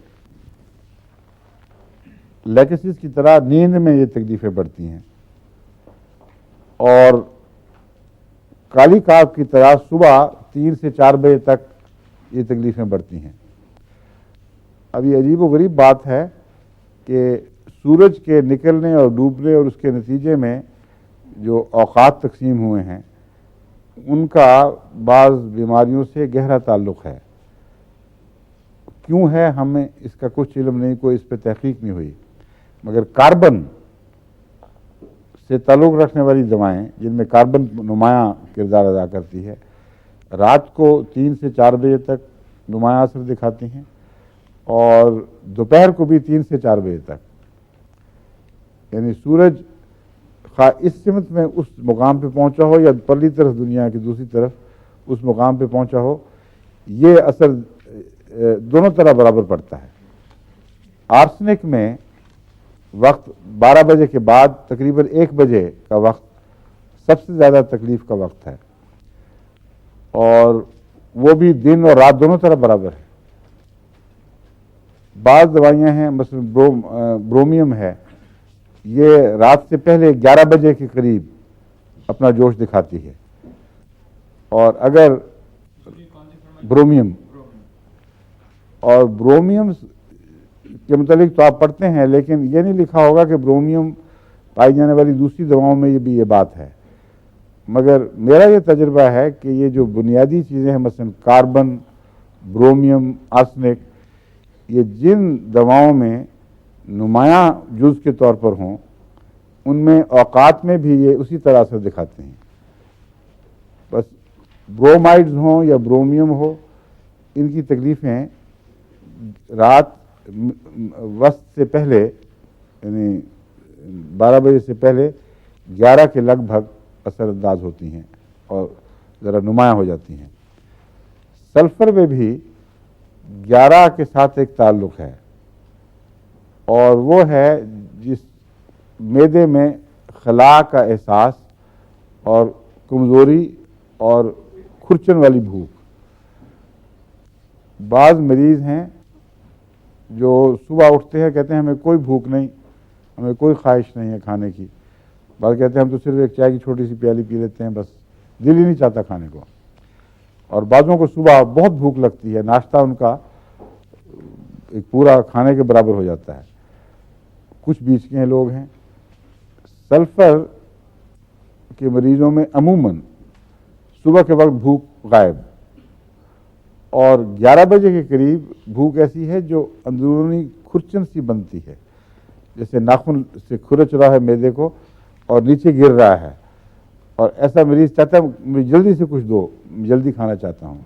लेगेसीज की तरह नींद में ये तकलीफें बढ़ती हैं और काली काब की तरह सुबह 3 से 4 बजे तक ये तकलीफें बढ़ती हैं। अब ये अजीब व गरीब बात है कि सूरज के निकलने और डूबने और उसके नतीजे में जो औकात तकसीम हुए हैं उनका बाज़ बीमारियों से गहरा ताल्लुक़ है। क्यों है हमें इसका कुछ इल्म नहीं, कोई इस पर तहकीक नहीं हुई, मगर कार्बन से ताल्लुक़ रखने वाली दवाएं जिनमें कार्बन नुमायाँ किरदार अदा करती है, रात को 3 से 4 बजे तक नुमायाँ असर दिखाती हैं और दोपहर को भी 3 से 4 बजे तक। यानी सूरज खा इस सिमत में उस मुकाम पे पहुंचा हो या परली तरफ दुनिया की दूसरी तरफ उस मुकाम पे पहुंचा हो, ये असर दोनों तरह बराबर पड़ता है। आर्सेनिक में वक्त 12 बजे के बाद तकरीबन 1 बजे का वक्त सबसे ज़्यादा तकलीफ का वक्त है और वो भी दिन और रात दोनों तरफ बराबर है। बाज़ दवाइयाँ हैं, मसलन ब्रोमियम है, ये रात से पहले 11 बजे के करीब अपना जोश दिखाती है और अगर ब्रोमियम और ब्रोमियम के मुतालिक तो आप पढ़ते हैं, लेकिन ये नहीं लिखा होगा कि ब्रोमियम पाई जाने वाली दूसरी दवाओं में ये बात है। मगर मेरा ये तजुर्बा है कि ये जो बुनियादी चीज़ें हैं, मसलन कार्बन, ब्रोमियम, आर्सेनिक, ये जिन दवाओं में नुमायाँ जुज़ के तौर पर हों उनमें औकात में भी ये उसी तरह असर दिखाते हैं। बस ब्रोमाइड्स हों या ब्रोमियम हो, इनकी तकलीफ़ें रात वक्त से पहले यानी 12 बजे से पहले 11 के लगभग असरअंदाज होती हैं और ज़रा नुमायाँ हो जाती हैं। सल्फ़र में भी 11 के साथ एक ताल्लुक़ है और वो है जिस मैदे में खला का एहसास और कमज़ोरी और खुरचन वाली भूख। बाज़ मरीज़ हैं जो सुबह उठते हैं कहते हैं हमें कोई भूख नहीं, हमें कोई ख्वाहिश नहीं है खाने की। बाद कहते हैं हम तो सिर्फ एक चाय की छोटी सी प्याली पी लेते हैं, बस दिल ही नहीं चाहता खाने को। और बाज़ों को सुबह बहुत भूख लगती है, नाश्ता उनका एक पूरा खाने के बराबर हो जाता है। कुछ बीच के लोग हैं। सल्फ़र के मरीज़ों में अमूमन सुबह के वक्त भूख गायब और 11 बजे के करीब भूख ऐसी है जो अंदरूनी खुरचन सी बनती है, जैसे नाखून से खुरच रहा है मैदे को और नीचे गिर रहा है, और ऐसा मरीज़ चाहता है मुझे जल्दी से कुछ दो, जल्दी खाना चाहता हूँ।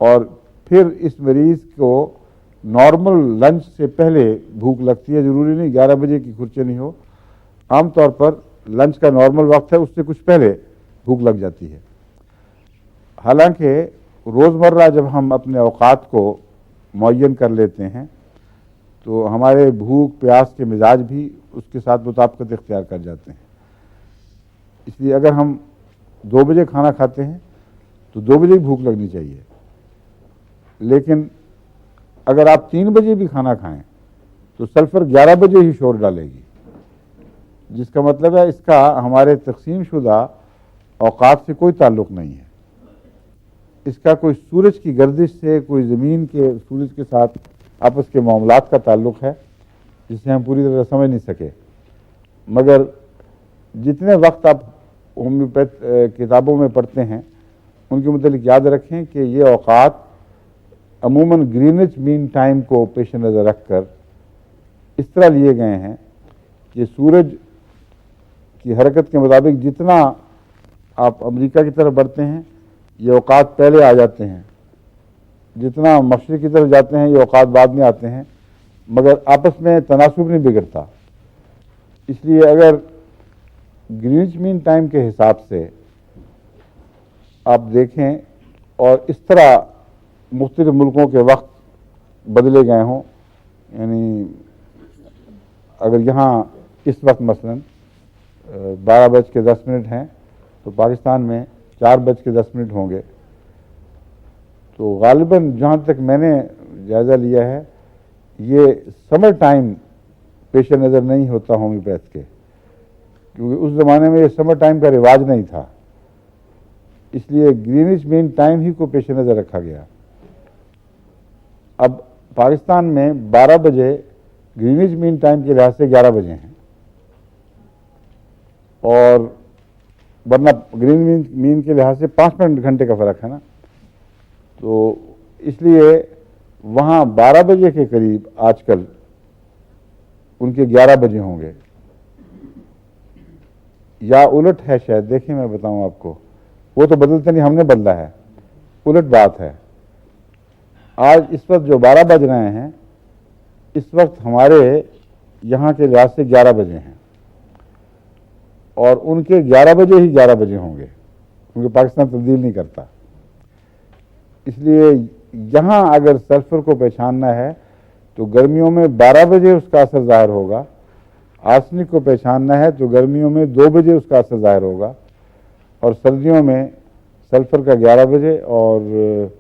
और फिर इस मरीज़ को नॉर्मल लंच से पहले भूख लगती है, ज़रूरी नहीं 11 बजे की खुरचनी हो, आमतौर पर लंच का नॉर्मल वक्त है उससे कुछ पहले भूख लग जाती है। हालांकि रोज़मर्रा जब हम अपने औकात को मुअय्यन कर लेते हैं तो हमारे भूख प्यास के मिजाज भी उसके साथ मुताबिकत इख्तियार कर जाते हैं। इसलिए अगर हम 2 बजे खाना खाते हैं तो 2 बजे ही भूख लगनी चाहिए, लेकिन अगर आप 3 बजे भी खाना खाएं तो सल्फ़र 11 बजे ही शोर डालेगी, जिसका मतलब है इसका हमारे तकसीम शुदा औकात से कोई ताल्लुक़ नहीं है। इसका कोई सूरज की गर्दिश से, कोई ज़मीन के सूरज के साथ आपस के मामलात का ताल्लुक़ है जिसे हम पूरी तरह समझ नहीं सके। मगर जितने वक्त आप होम्योपैथ किताबों में पढ़ते हैं उनके मुतालिक याद रखें कि ये औकात अमूमन ग्रीनिच मीन टाइम को पेश नज़र रख कर इस तरह लिए गए हैं कि सूरज की हरकत के मुताबिक जितना आप अमेरिका की तरफ बढ़ते हैं ये औकात पहले आ जाते हैं, जितना मशरिक़ की तरफ जाते हैं ये औकात बाद में आते हैं, मगर आपस में तनासुब नहीं बिगड़ता। इसलिए अगर ग्रीनिच मीन टाइम के हिसाब से आप देखें और इस तरह मुख्तलिफ मुल्कों के वक्त बदले गए हों, यानी अगर यहाँ इस वक्त मसलन 12:10 हैं तो पाकिस्तान में 4:10 होंगे, तो गालिबन जहाँ तक मैंने जायज़ा लिया है, ये समर टाइम पेश नज़र नहीं होता होम्योपैथ के, क्योंकि उस ज़माने में ये समर टाइम का रिवाज नहीं था, इसलिए ग्रीनिच मीन टाइम ही को पेश नज़र रखा गया। अब पाकिस्तान में 12 बजे ग्रीनिच मीन टाइम के लिहाज से 11 बजे हैं, और वरना ग्रीनिच मीन के लिहाज से 5 घंटे का फ़र्क है ना, तो इसलिए वहाँ 12 बजे के करीब आजकल उनके 11 बजे होंगे, या उलट है शायद, देखिए मैं बताऊं आपको, वो तो बदलते नहीं, हमने बदला है, उलट बात है। आज इस वक्त जो 12 बज रहे हैं, इस वक्त हमारे यहाँ के लिहाज से 11 बजे हैं, और उनके 11 बजे ही 11 बजे होंगे, क्योंकि पाकिस्तान तब्दील नहीं करता। इसलिए यहाँ अगर सल्फर को पहचानना है तो गर्मियों में 12 बजे उसका असर ज़ाहिर होगा, आर्सेनिक को पहचानना है तो गर्मियों में 2 बजे उसका असर ज़ाहिर होगा, और सर्दियों में सल्फर का 11 बजे और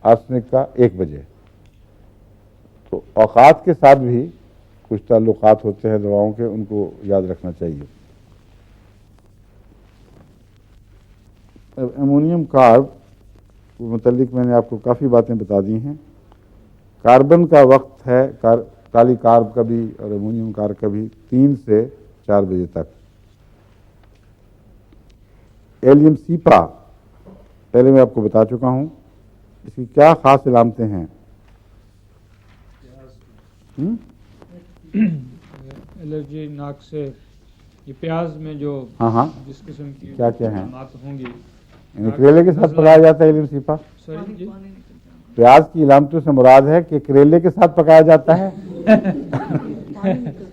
आर्सेनिक का 1 बजे। तो औकात के साथ भी कुछ ताल्लुकात होते हैं दवाओं के, उनको याद रखना चाहिए। अमोनियम कार्ब के मुतालिक मैंने आपको काफ़ी बातें बता दी हैं। कार्बन का वक्त है काली कार्ब का भी और अमोनियम कार्ब का भी 3 से 4 बजे तक। एलियम सीपा पहले मैं आपको बता चुका हूँ, इसकी क्या खास इलामतें हैं? एलर्जी नाक से, ये प्याज में जो हाँ जिस किस्म की क्या क्या है होंगी, यानी करेले के साथ पकाया जाता है एलियम सीपा। सॉरी जी, प्याज की इलामतों से मुराद है कि करेले के साथ पकाया जाता है।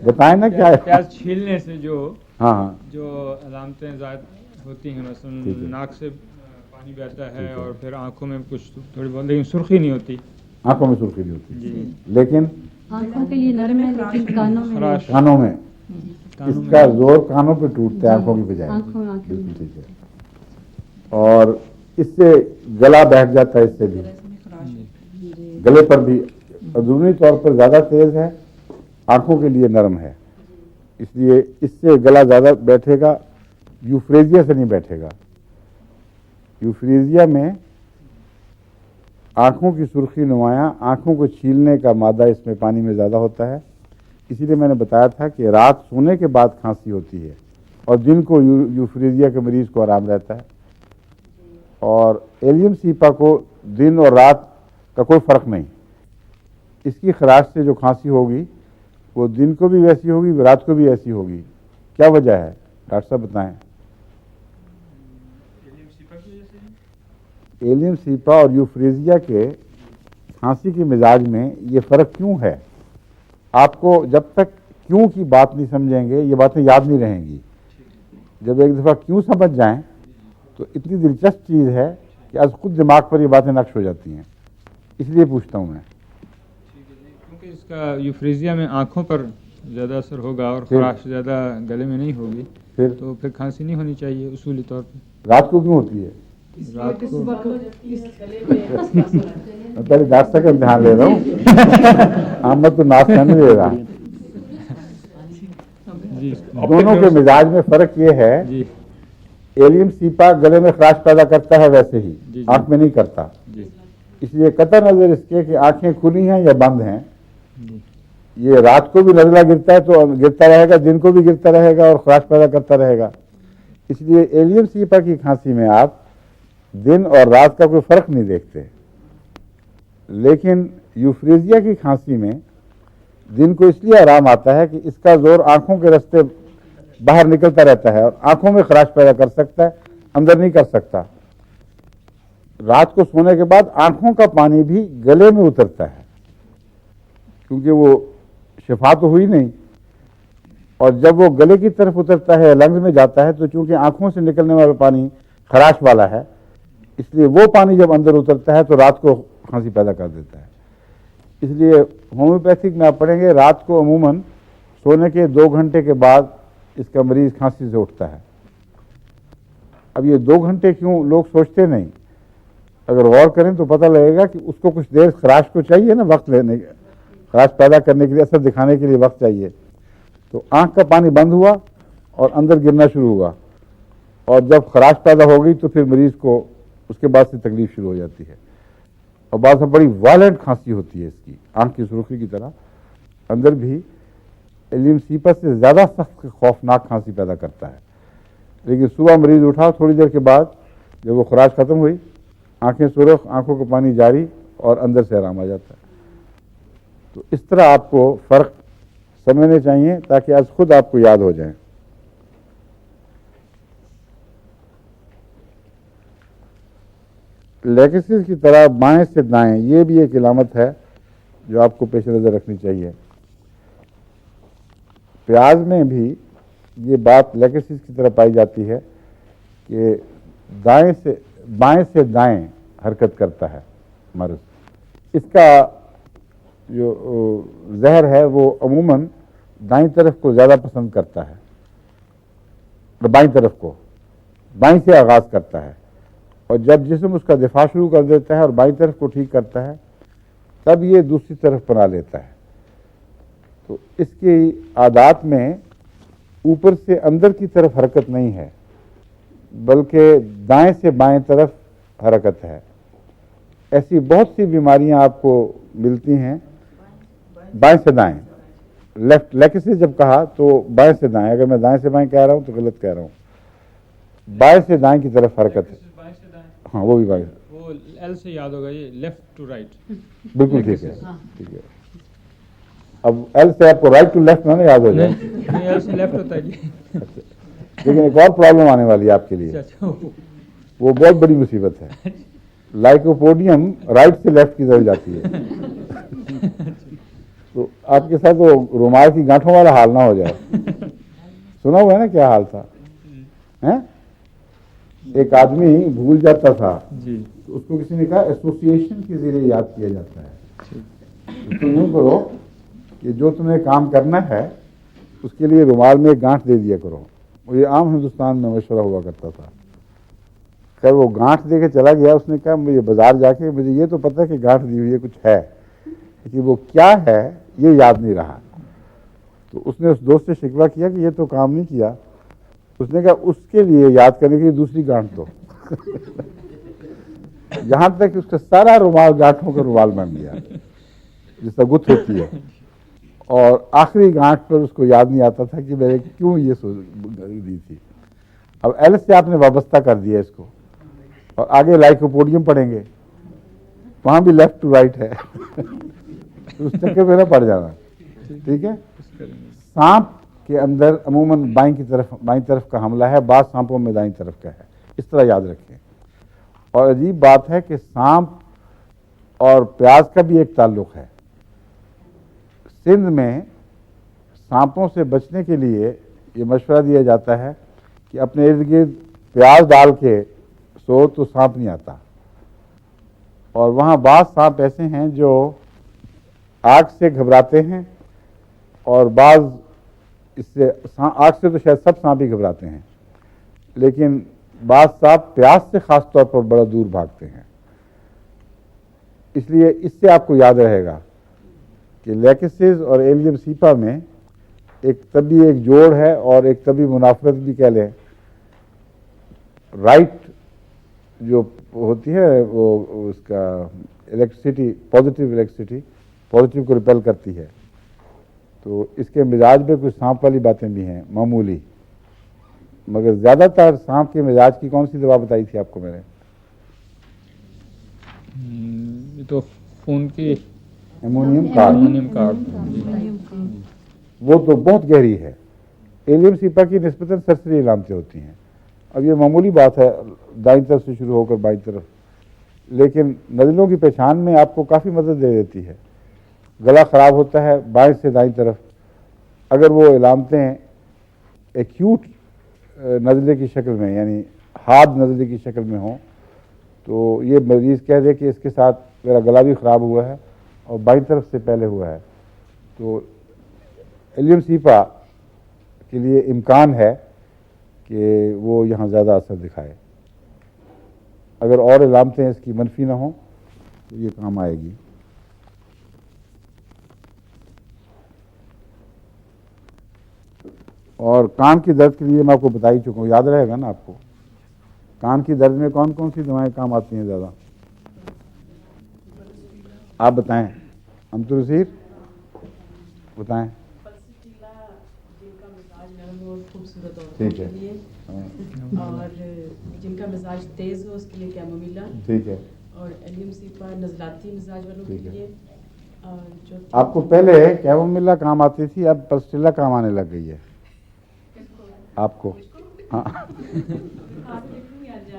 बताएं ना क्या है? प्याज छीलने से जो हाँ जो अलामतें ज़ाहिर होती हैं, मसलन नाक से पानी बहता है और फिर आंखों में कुछ थोड़ी बहुत, लेकिन सुर्खी नहीं होती, आंखों में सुर्खी नहीं होती जी, लेकिन आंखों के लिए नरम है, लेकिन कानों में खराश, कानों में, इसका जोर कानों पे टूटता है, आंखों की बजाय। आंखों में बिल्कुल ठीक है। और इससे गला बैठ जाता है, इससे भी गले पर भी अंदरूनी तौर पर ज़्यादा तेज है, आंखों के लिए नरम है, इसलिए इससे गला ज़्यादा बैठेगा, यूफ्रेजिया से नहीं बैठेगा। यूफ्रेजिया में आंखों की सुर्खी नुमाया, आंखों को छीलने का मादा इसमें पानी में ज़्यादा होता है, इसीलिए मैंने बताया था कि रात सोने के बाद खांसी होती है और दिन को यूफ्रेजिया के मरीज़ को आराम रहता है। और एलियम सीपा को दिन और रात का कोई फ़र्क नहीं, इसकी खराश से जो खांसी होगी वो दिन को भी वैसी होगी, रात को भी ऐसी होगी। क्या वजह है डॉक्टर साहब बताएं? एलियम सीपा और यूफ्रेजिया के खांसी के मिजाज में ये फ़र्क क्यों है? आपको जब तक क्यों की बात नहीं समझेंगे ये बातें याद नहीं रहेंगी। जब एक दफ़ा क्यों समझ जाएं तो इतनी दिलचस्प चीज़ है कि आज खुद दिमाग पर ये बातें नक्श हो जाती हैं, इसलिए पूछता हूँ मैं। क्योंकि इसका यूफ्रेजिया में आंखों पर ज़्यादा असर होगा और खराश ज़्यादा गले में नहीं होगी, तो फिर खांसी नहीं होनी चाहिए उसूली तौर पर। रात को क्यों होती है? रात को मैं पहले डॉक्टर का ध्यान ले रहा हूँ, आमद तो नाश्ता नहीं ले रहा। जी, दोनों के मिजाज में फ़र्क ये है, जी एलियम सीपा गले में खराश पैदा करता है वैसे ही, जी। आँख में नहीं करता, जी इसलिए कतई नज़र इसके कि आँखें खुली हैं या बंद हैं, जी, ये रात को भी नजला गिरता है तो गिरता रहेगा, दिन को भी गिरता रहेगा और खराश पैदा करता रहेगा। इसलिए एलियम सीपा की खांसी में आप दिन और रात का कोई फ़र्क नहीं देखते, लेकिन यूफ्रेजिया की खांसी में दिन को इसलिए आराम आता है कि इसका जोर आंखों के रास्ते बाहर निकलता रहता है और आंखों में खराश पैदा कर सकता है, अंदर नहीं कर सकता। रात को सोने के बाद आंखों का पानी भी गले में उतरता है, क्योंकि वो शिफा तो हुई नहीं, और जब वो गले की तरफ उतरता है, लंग्स में जाता है, तो चूंकि आंखों से निकलने वाला पानी खराश वाला है, इसलिए वो पानी जब अंदर उतरता है तो रात को खांसी पैदा कर देता है। इसलिए होम्योपैथिक में आप पढ़ेंगे रात को अमूमन सोने के 2 घंटे के बाद इसका मरीज खांसी से उठता है। अब ये 2 घंटे क्यों लोग सोचते नहीं, अगर गौर करें तो पता लगेगा कि उसको कुछ देर खराश को चाहिए ना, वक्त लेने, खराश पैदा करने के लिए, असर दिखाने के लिए वक्त चाहिए। तो आंख का पानी बंद हुआ और अंदर गिरना शुरू हुआ, और जब खराश पैदा हो गई तो फिर मरीज को उसके बाद से तकलीफ शुरू हो जाती है, और बाद में बड़ी वायलेंट खांसी होती है इसकी, आंख की सुर्खी की तरह। अंदर भी एलियम सीपा से ज़्यादा सख्त खौफनाक खांसी पैदा करता है। लेकिन सुबह मरीज उठा, थोड़ी देर के बाद जब वो खुराक ख़त्म हुई, आंखें सुरख, आंखों का पानी जारी, और अंदर से आराम आ जाता है। तो इस तरह आपको फ़र्क समझने चाहिए ताकि आज खुद आपको याद हो जाए। लेकेसिस की तरह बाएं से दाएं, ये भी एक इलामत है जो आपको पेश नज़र रखनी चाहिए। प्याज में भी ये बात लेकेसिस की तरह पाई जाती है कि बाएं से दाएं हरकत करता है मर्ज। इसका जो जहर है वो अमूमन दाईं तरफ को ज़्यादा पसंद करता है, और बाईं तरफ को, बाईं से आगाज़ करता है, और जब जिस्म उसका दिफा शुरू कर देता है और बाईं तरफ को ठीक करता है, तब ये दूसरी तरफ बना लेता है। तो इसकी आदात में ऊपर से अंदर की तरफ हरकत नहीं है, बल्कि दाएं से बाएं तरफ हरकत है। ऐसी बहुत सी बीमारियां आपको मिलती हैं बाएं से दाएं। लेफ्ट लेकेसिस जब कहा तो बाएं से दाएं, अगर मैं दाएं से बाएं कह रहा हूं तो गलत कह रहा हूं, बाएं से दाएं की तरफ हरकत है। हाँ, वो भी बाएं, वो एल से याद होगा, ये लेफ्ट टू राइट। बिल्कुल ठीक है, ठीक है। अब एल से आपको राइट टू लेफ्ट ना याद हो जाए, नहीं, एल से लेफ्ट होता है जी। लेकिन एक और प्रॉब्लम आने वाली है आपके लिए, अच्छा, वो बहुत बड़ी मुसीबत है। लाइकोपोडियम राइट से लेफ्ट की तरफ जाती है। तो आपके साथ वो रुमाल की गांठों वाला हाल ना हो जाए। सुना हुआ है ना क्या हाल था, हैं? एक आदमी भूल जाता था जी, तो उसको किसी ने कहा एसोसिएशन के जरिए याद किया जाता है। तो तुम यूँ करो कि जो तुम्हें काम करना है उसके लिए रुमाल में एक गांठ दे दिया करो। और ये आम हिंदुस्तान में मशवरा हुआ करता था। खैर वो गांठ दे के चला गया, उसने कहा मुझे बाजार जाके, मुझे ये तो पता है कि गांठ दी हुई है, कुछ है, लेकिन वो क्या है ये याद नहीं रहा। तो उसने उस दोस्त से शिकवा किया कि ये तो काम नहीं किया। उसने कहा उसके लिए याद करने के लिए दूसरी गांठ दो। यहां तक कि उसका सारा रुमाल गांठों का रुमाल बन गया, जिसका गुत्थ होती है। और आखिरी गांठ पर उसको याद नहीं आता था कि मैंने क्यों ये दी थी। अब एल से आपने वाबस्ता कर दिया इसको, और आगे लाइकोपोडियम पढ़ेंगे, वहां भी लेफ्ट टू राइट है। तो उस चक्कर में ना पड़ जाना, ठीक है। सांप के अंदर अमूमन बाईं तरफ का हमला है, बाद सांपों में दाईं तरफ का है, इस तरह याद रखें। और अजीब बात है कि सांप और प्याज का भी एक ताल्लुक है। सिंध में सांपों से बचने के लिए ये मशवरा दिया जाता है कि अपने इर्द गिर्द प्याज डाल के सो तो सांप नहीं आता। और वहाँ बाज़ सांप ऐसे हैं जो आग से घबराते हैं, और बाज़ इससे आग से तो शायद सब सांप ही घबराते हैं, लेकिन बाज़ सांप प्याज से ख़ास तौर पर बड़ा दूर भागते हैं। इसलिए इससे आपको याद रहेगा कि लेकेसिस और एलियम सीपा में एक तभी एक जोड़ है और एक तभी मुनाफरत भी कह लें। राइट जो होती है वो उसका इलेक्ट्रिसिटी, पॉजिटिव को रिपेल करती है। तो इसके मिजाज में कुछ सांप वाली बातें भी हैं मामूली, मगर ज़्यादातर सांप के मिजाज की कौन सी दवा बताई थी आपको मैंने? ये तो खून की एमोनियम कार्ब। वो तो बहुत गहरी है। एलियम सीपा की निस्बतन सरसरी इलामतें होती हैं। अब ये मामूली बात है, दाईं तरफ से शुरू होकर बाईं तरफ, लेकिन नज़लों की पहचान में आपको काफ़ी मदद दे देती है। गला ख़राब होता है बाएं से दाईं तरफ, अगर वो इलामतें एक्यूट नज़ले की शक्ल में, यानी हाद नज़ले की शक्ल में हों, तो ये मरीज़ कह दे कि इसके साथ मेरा गला भी ख़राब हुआ है और बाईं तरफ से पहले हुआ है, तो एलियम सीपा के लिए इम्कान है कि वो यहाँ ज़्यादा असर दिखाए। अगर और इलामतें इसकी मनफी ना हो तो ये काम आएगी। और कान की दर्द के लिए मैं आपको बता ही चुका हूँ, याद रहेगा ना आपको। कान की दर्द में कौन कौन सी दवाएं काम आती हैं ज़्यादा, आप बताएं। अमतुरसीर बताएं। जिनका मिजाज नरम और खूबसूरत औरतों ठीक के है। लिए, हाँ, और जिनका मिजाज तेज हो उसके लिए कैमोमिला, ठीक है। और एलियम सीपा नजलाती मिजाज वालों के ठीक है। लिए, और जो आपको पहले कैमोमिला काम आती थी, अब पल्स्टिला काम आने लग गई है आपको। हाँ,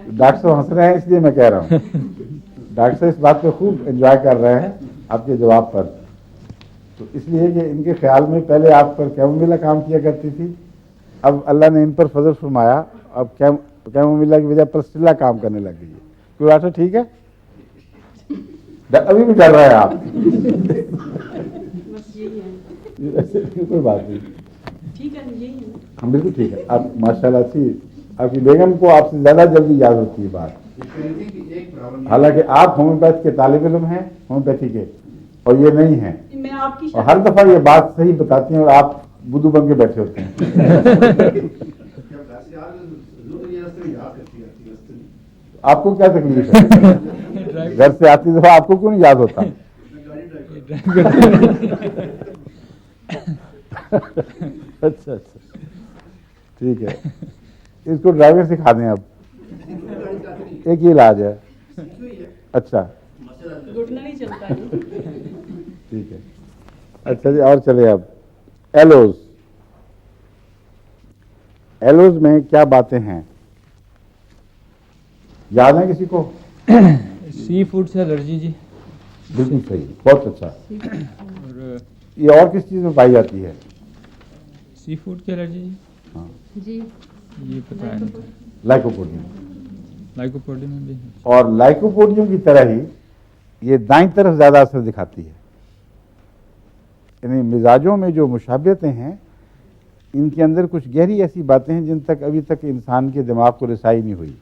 डॉक्टर साहब हंस रहे हैं इसलिए मैं कह रहा हूँ। डॉक्टर साहब इस बात को खूब एंजॉय कर रहे हैं आपके जवाब पर। तो इसलिए कि इनके ख्याल में पहले आप पर कैमोमिला काम किया करती थी, अब अल्लाह ने इन पर फजल फरमाया, अब कैमोमिला की बजाय पल्स्टिला काम करने लग गई है। क्यों डॉक्टर ठीक है? अभी भी डर रहे हैं आप? बस यही है। कोई बात नहीं, ठीक है, यही है। हम बिल्कुल ठीक है। आप माशाल्लाह अच्छी, आपकी बेगम को आपसे ज़्यादा जल्दी याद होती है बात। हालांकि आप होम्योपैथ के तालिब इल्म हैं, होम्योपैथी के, और ये नहीं है। मैं आपकी और हर दफ़ा ये बात सही बताती हैं और आप बुद्धू बन के बैठे होते हैं। आपको क्या तकलीफ है? घर से आती दफ़ा आपको क्यों नहीं याद होता? अच्छा अच्छा, ठीक है। इसको ड्राइवर सिखा दें अब, एक ही इलाज है। अच्छा घुटना नहीं चलता है। ठीक है। अच्छा जी, और चले अब एलोज। एलोज में क्या बातें हैं, याद है किसी को? सी फूड से एलर्जी जी। बिल्कुल सही, बहुत अच्छा। और ये और किस चीज़ में पाई जाती है? सी फूड की एलर्जी जी, हाँ, जी ये पता है नहीं। लाइकोपोडियम। लाइकोपोडियम में भी है। और लाइकोपोडियम की तरह ही ये दाईं तरफ ज़्यादा असर दिखाती है। यानी मिजाजों में जो मुशाबियतें हैं, इनके अंदर कुछ गहरी ऐसी बातें हैं जिन तक अभी तक इंसान के दिमाग को रसाई नहीं हुई।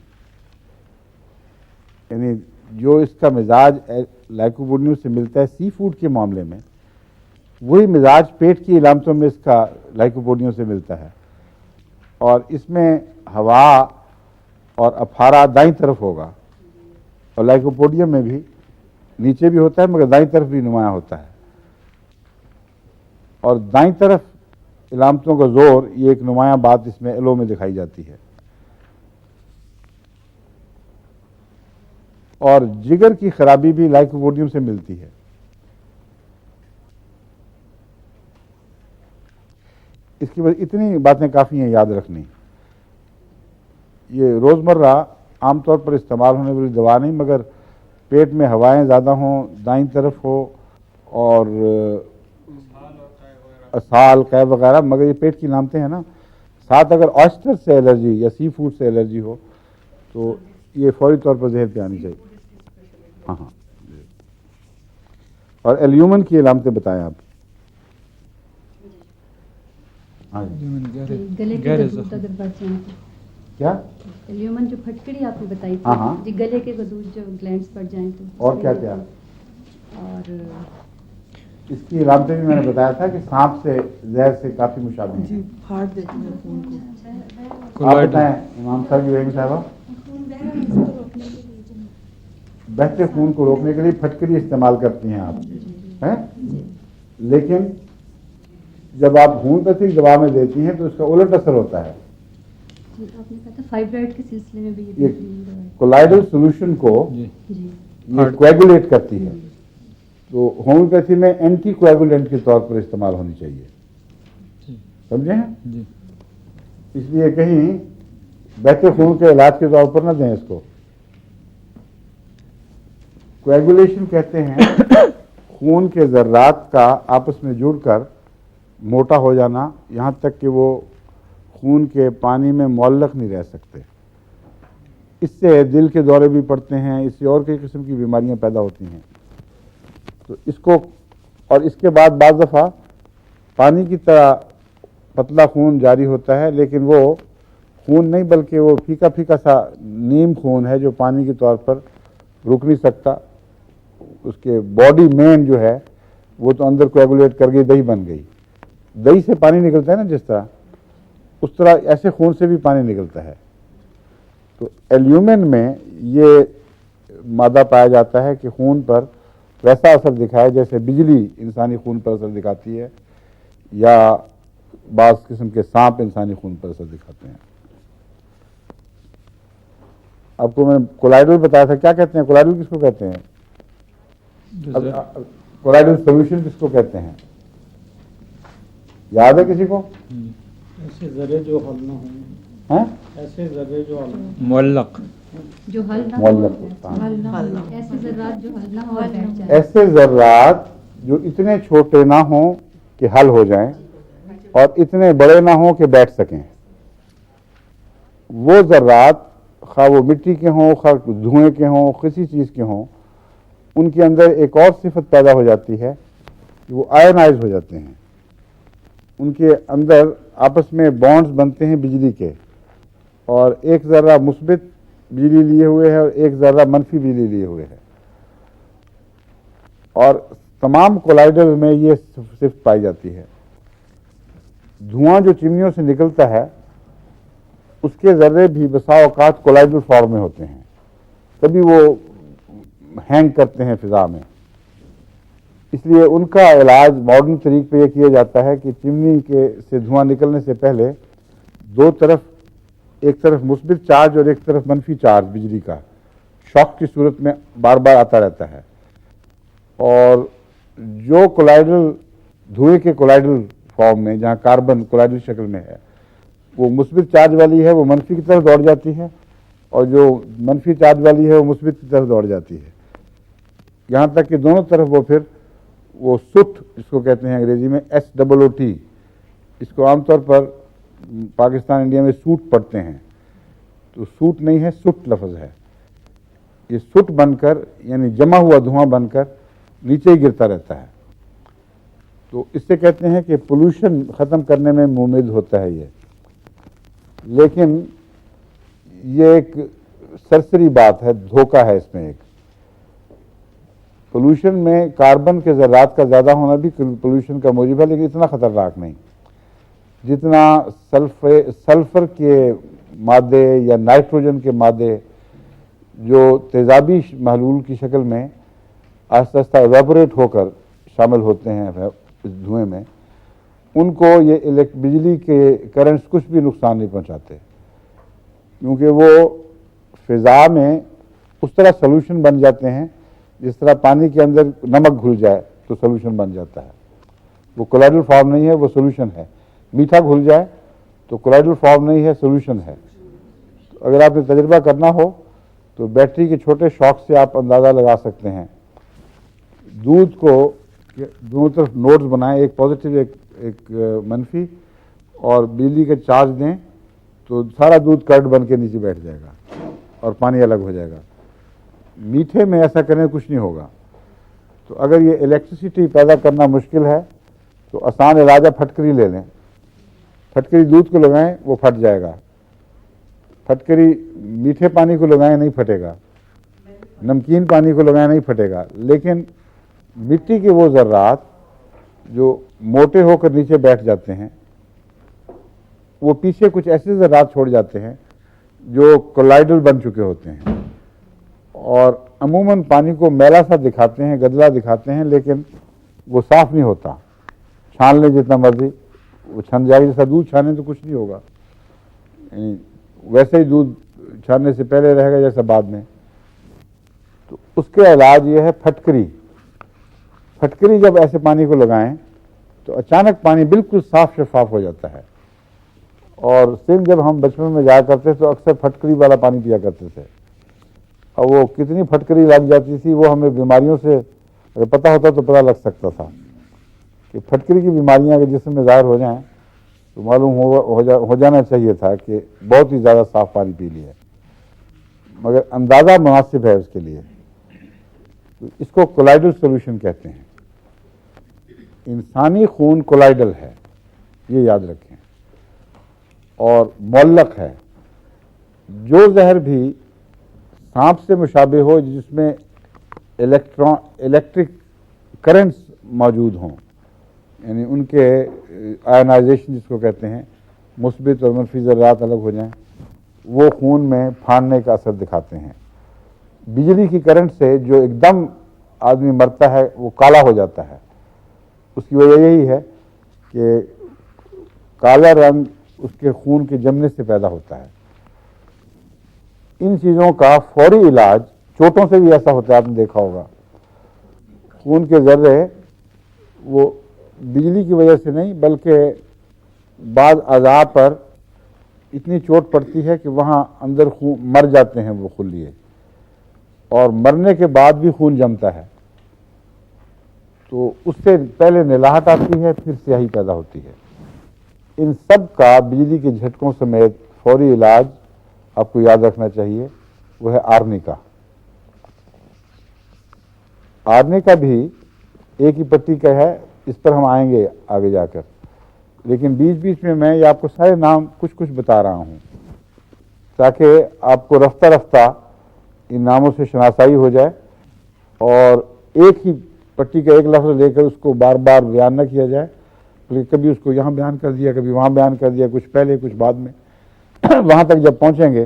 यानी जो इसका मिजाज लाइकोपोडियम से मिलता है सी फूड के मामले में, वही मिजाज पेट की इलामतों में इसका लाइकोपोडियम से मिलता है। और इसमें हवा और अफारा दाईं तरफ होगा, और लाइकोपोडियम में भी नीचे भी होता है मगर दाईं तरफ भी नुमाया होता है। और दाईं तरफ इलामतों का जोर, ये एक नुमाया बात इसमें एलो में दिखाई जाती है। और जिगर की खराबी भी लाइकोपोडियम से मिलती है। इसकी वजह इतनी बातें काफ़ी हैं याद रखनी। ये रोज़मर्रा आमतौर पर इस्तेमाल होने वाली दवा नहीं, मगर पेट में हवाएं ज़्यादा हों, दाईं तरफ हो, और असाल कै वगैरह, मगर ये पेट की नामते हैं ना। साथ अगर ऑयस्टर से एलर्जी या सी फूड से एलर्जी हो तो ये फौरी तौर पर जहर पे आनी चाहिए। हाँ हाँ। और एल्यूमन की अलामतें बताएं आप। हाँ जी। गले के गहरे गदूद अगर बढ़ जाए तो। क्या? एल्यूमन जो फटकड़ी आपने बताई थी, हाँ, हाँ। जी, गले के गदूद जो ग्लैंड्स बढ़ जाएं तो। और क्या क्या? और इसकी अलामतें भी मैंने बताया था कि सांप से जहर से काफ़ी मुशाबे जी, हैं। फाड़ देती है खून को। आप बताएं इमाम साहब की बेगम साहबा। बहते खून को रोकने के लिए फटकरी इस्तेमाल करती हैं आप, हैं? लेकिन जब आप होम्योपैथिक दवा में देती हैं तो इसका उलट असर होता है। जी, आपने कहा था फाइब्राइड के सिलसिले में भी ये ये बेहतरीन दवा है। कोलाइडल सॉल्यूशन को जी। जी ये कोएगुलेट करती है, तो होम्योपैथी में एंटी कोएगुलेंट के तौर पर इस्तेमाल होनी चाहिए। जी। समझे हैं? जी। इसलिए कहीं बहते खून के इलाज के तौर पर ना दें इसको। कोएगुलेशन कहते हैं खून के जर्रात का आपस में जुड़कर मोटा हो जाना, यहाँ तक कि वो खून के पानी में मुअल्लक नहीं रह सकते। इससे दिल के दौरे भी पड़ते हैं, इससे और कई किस्म की बीमारियां पैदा होती हैं। तो इसको, और इसके बाद बाज़ दफ़ा पानी की तरह पतला खून जारी होता है, लेकिन वो खून नहीं बल्कि वो फीका फीका सा नीम खून है जो पानी के तौर पर रुक नहीं सकता। उसके बॉडी मेन जो है वो तो अंदर कोएगुलेट कर गई, दही बन गई। दही से पानी निकलता है ना जिस तरह, उस तरह ऐसे खून से भी पानी निकलता है। तो एल्यूमिन में ये मादा पाया जाता है कि खून पर वैसा असर दिखाए जैसे बिजली इंसानी खून पर असर दिखाती है, या बाज़ किस्म के सांप इंसानी खून पर असर दिखाते हैं। आपको मैं कोलाइडल बताया था, क्या कहते हैं कोलाइडल, किसको कहते हैं? कोलाइडल सोल्यूशन किसको कहते हैं, याद है किसी को? ऐसे जर्रे जो हल ना हो, हैं? ऐसे जर्रे जो हल ना मुअल्लक, जो हल ना मुअल्लक हो, होता है। हल ना हो, ऐसे ज़र्रात जो हल ना हो और बैठ जाए। ऐसे जर्रात जो इतने छोटे ना हों कि हल हो जाएं और इतने बड़े ना हों कि बैठ सकें, वो जर्रात खा वो मिट्टी के हों, खा धुएं के हों, किसी चीज़ के हों, उनके अंदर एक और सिफत पैदा हो जाती है कि वो आयनाइज हो जाते हैं। उनके अंदर आपस में बॉन्ड्स बनते हैं बिजली के, और एक ज़र्रा मुस्बित बिजली लिए हुए है और एक ज़र्रा मनफी बिजली लिए हुए है। और तमाम कोलाइडल में ये सिफ्त पाई जाती है। धुआं जो चिमनियों से निकलता है उसके ज़र्रे भी बसा औकात कोलाइडल फॉर्म में होते हैं, तभी वो हैंग करते हैं फिजा में। इसलिए उनका इलाज मॉडर्न तरीके पे ये किया जाता है कि चिमनी के से धुआं निकलने से पहले दो तरफ, एक तरफ मुस्बित चार्ज और एक तरफ मनफी चार्ज बिजली का शॉक की सूरत में बार बार आता रहता है। और जो कोलाइडल धुएं के कोलाइडल फॉर्म में, जहाँ कार्बन कोलाइडल शक्ल में है, वो मुस्बित चार्ज वाली है वो मनफी की तरफ दौड़ जाती है, और जो मनफी चार्ज वाली है वो मुस्बित की तरफ दौड़ जाती है, यहाँ तक कि दोनों तरफ वो फिर वो सुट, जिसको कहते हैं अंग्रेजी में SOOT, इसको आमतौर पर पाकिस्तान इंडिया में सूट पढ़ते हैं, तो सूट नहीं है, सुट लफ्ज़ है। ये सुट बनकर यानी जमा हुआ धुआं बनकर नीचे ही गिरता रहता है। तो इससे कहते हैं कि पोल्यूशन ख़त्म करने में मुमकिन होता है ये। लेकिन ये एक सरसरी बात है, धोखा है इसमें। एक पोल्यूशन में कार्बन के ज़र्रात का ज़्यादा होना भी पोल्यूशन का मूजिब है, लेकिन इतना ख़तरनाक नहीं जितना सल्फर के मादे या नाइट्रोजन के मादे जो तेज़ाबी महलूल की शक्ल में आहिस्ता आहिस्ता एवेपोरेट होकर शामिल होते हैं इस धुएं में, उनको ये बिजली के करंट्स कुछ भी नुकसान नहीं पहुंचाते, क्योंकि वो फ़िज़ा में उस तरह सोल्यूशन बन जाते हैं जिस तरह पानी के अंदर नमक घुल जाए तो सोल्यूशन बन जाता है। वो कोलाइडल फॉर्म नहीं है, वो सोल्यूशन है। मीठा घुल जाए तो कोलाइडल फॉर्म नहीं है, सोल्यूशन है। तो अगर आपने तजर्बा करना हो तो बैटरी के छोटे शॉक से आप अंदाज़ा लगा सकते हैं। दूध को दोनों तरफ नोड्स बनाएं, एक पॉजिटिव एक मनफी, और बिजली के चार्ज दें तो सारा दूध कर्ड बन के नीचे बैठ जाएगा और पानी अलग हो जाएगा। मीठे में ऐसा करने कुछ नहीं होगा। तो अगर ये इलेक्ट्रिसिटी पैदा करना मुश्किल है तो आसान इलाज है, फटकरी ले लें। फटकरी दूध को लगाएं, वो फट जाएगा। फटकरी मीठे पानी को लगाएं, नहीं फटेगा। नमकीन पानी को लगाएं, नहीं फटेगा। लेकिन मिट्टी के वो ज़र्रात जो मोटे होकर नीचे बैठ जाते हैं, वो पीछे कुछ ऐसे ज़र्रात छोड़ जाते हैं जो कोलाइडल बन चुके होते हैं, और अमूमन पानी को मैला सा दिखाते हैं, गदला दिखाते हैं, लेकिन वो साफ़ नहीं होता। छान लें जितना मर्जी, वो छन जाएगा। जैसा दूध छाने तो कुछ नहीं होगा, वैसे ही दूध छानने से पहले रहेगा जैसा बाद में। तो उसके इलाज ये है फटकरी। फटकरी जब ऐसे पानी को लगाएं तो अचानक पानी बिल्कुल साफ शफाफ हो जाता है। और सिंध जब हम बचपन में जाया करते तो अक्सर फटकरी वाला पानी पिया करते थे, और वो कितनी फटकरी लग जाती थी वो हमें बीमारियों से अगर पता होता तो पता लग सकता था कि फटकरी की बीमारियां अगर जिस्म में ज़ाहिर हो जाएं तो मालूम हो जाना चाहिए था कि बहुत ही ज़्यादा साफ़ पानी पी लिया, मगर अंदाज़ा मुनासिब है उसके लिए। तो इसको कोलाइडल सोल्यूशन कहते हैं। इंसानी खून कोलाइडल है, ये याद रखें, और मुअल्लक है। जो जहर भी सांप से मुशाबे हो, जिसमें इलेक्ट्रिक करंट्स मौजूद हों, यानी उनके आयनाइजेशन जिसको कहते हैं, मुस्बित और मनफी ज़र्रात अलग हो जाएं, वो खून में फाड़ने का असर दिखाते हैं। बिजली की करंट से जो एकदम आदमी मरता है वो काला हो जाता है, उसकी वजह यही है कि काला रंग उसके खून के जमने से पैदा होता है। इन चीज़ों का फौरी इलाज, चोटों से भी ऐसा होता है, आपने देखा होगा, खून के जर्रे वो बिजली की वजह से नहीं बल्कि बाद अज़ा पर इतनी चोट पड़ती है कि वहाँ अंदर खून मर जाते हैं वो खुलिए, और मरने के बाद भी खून जमता है, तो उससे पहले निलाहट आती है, फिर स्याही पैदा होती है। इन सब का बिजली के झटकों समेत फौरी इलाज आपको याद रखना चाहिए, वो है आर्निका। आर्निका भी एक ही पट्टी का है, इस पर हम आएंगे आगे जाकर, लेकिन बीच बीच में मैं ये आपको सारे नाम कुछ कुछ बता रहा हूँ ताकि आपको रफ्ता रफ्ता इन नामों से शनासाई हो जाए और एक ही पट्टी का एक लफ्ज़ लेकर उसको बार बार बयान न किया जाए, बल्कि कभी उसको यहाँ बयान कर दिया, कभी वहाँ बयान कर दिया, कुछ पहले कुछ बाद में। वहाँ तक जब पहुँचेंगे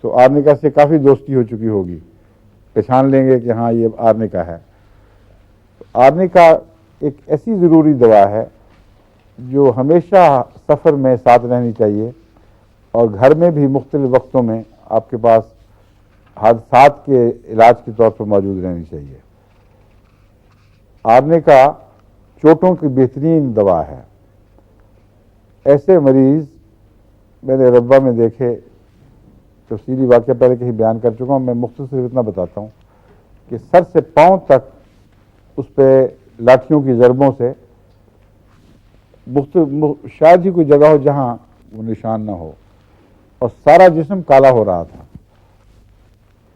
तो आर्निका से काफ़ी दोस्ती हो चुकी होगी, पहचान लेंगे कि हाँ ये आर्निका है। आर्निका एक ऐसी ज़रूरी दवा है जो हमेशा सफ़र में साथ रहनी चाहिए और घर में भी मुख्तलिफ वक्तों में आपके पास हादसात के इलाज के तौर पर मौजूद रहनी चाहिए। आर्निका चोटों की बेहतरीन दवा है। ऐसे मरीज़ मैंने रब्बा में देखे, तफसीली वाक़या पहले कहीं बयान कर चुका हूँ, मैं मुख्तसर इतना बताता हूँ कि सर से पाँव तक उस पर लाठियों की ज़रबों से शायद ही कोई जगह हो जहाँ वो निशान ना हो, और सारा जिस्म काला हो रहा था।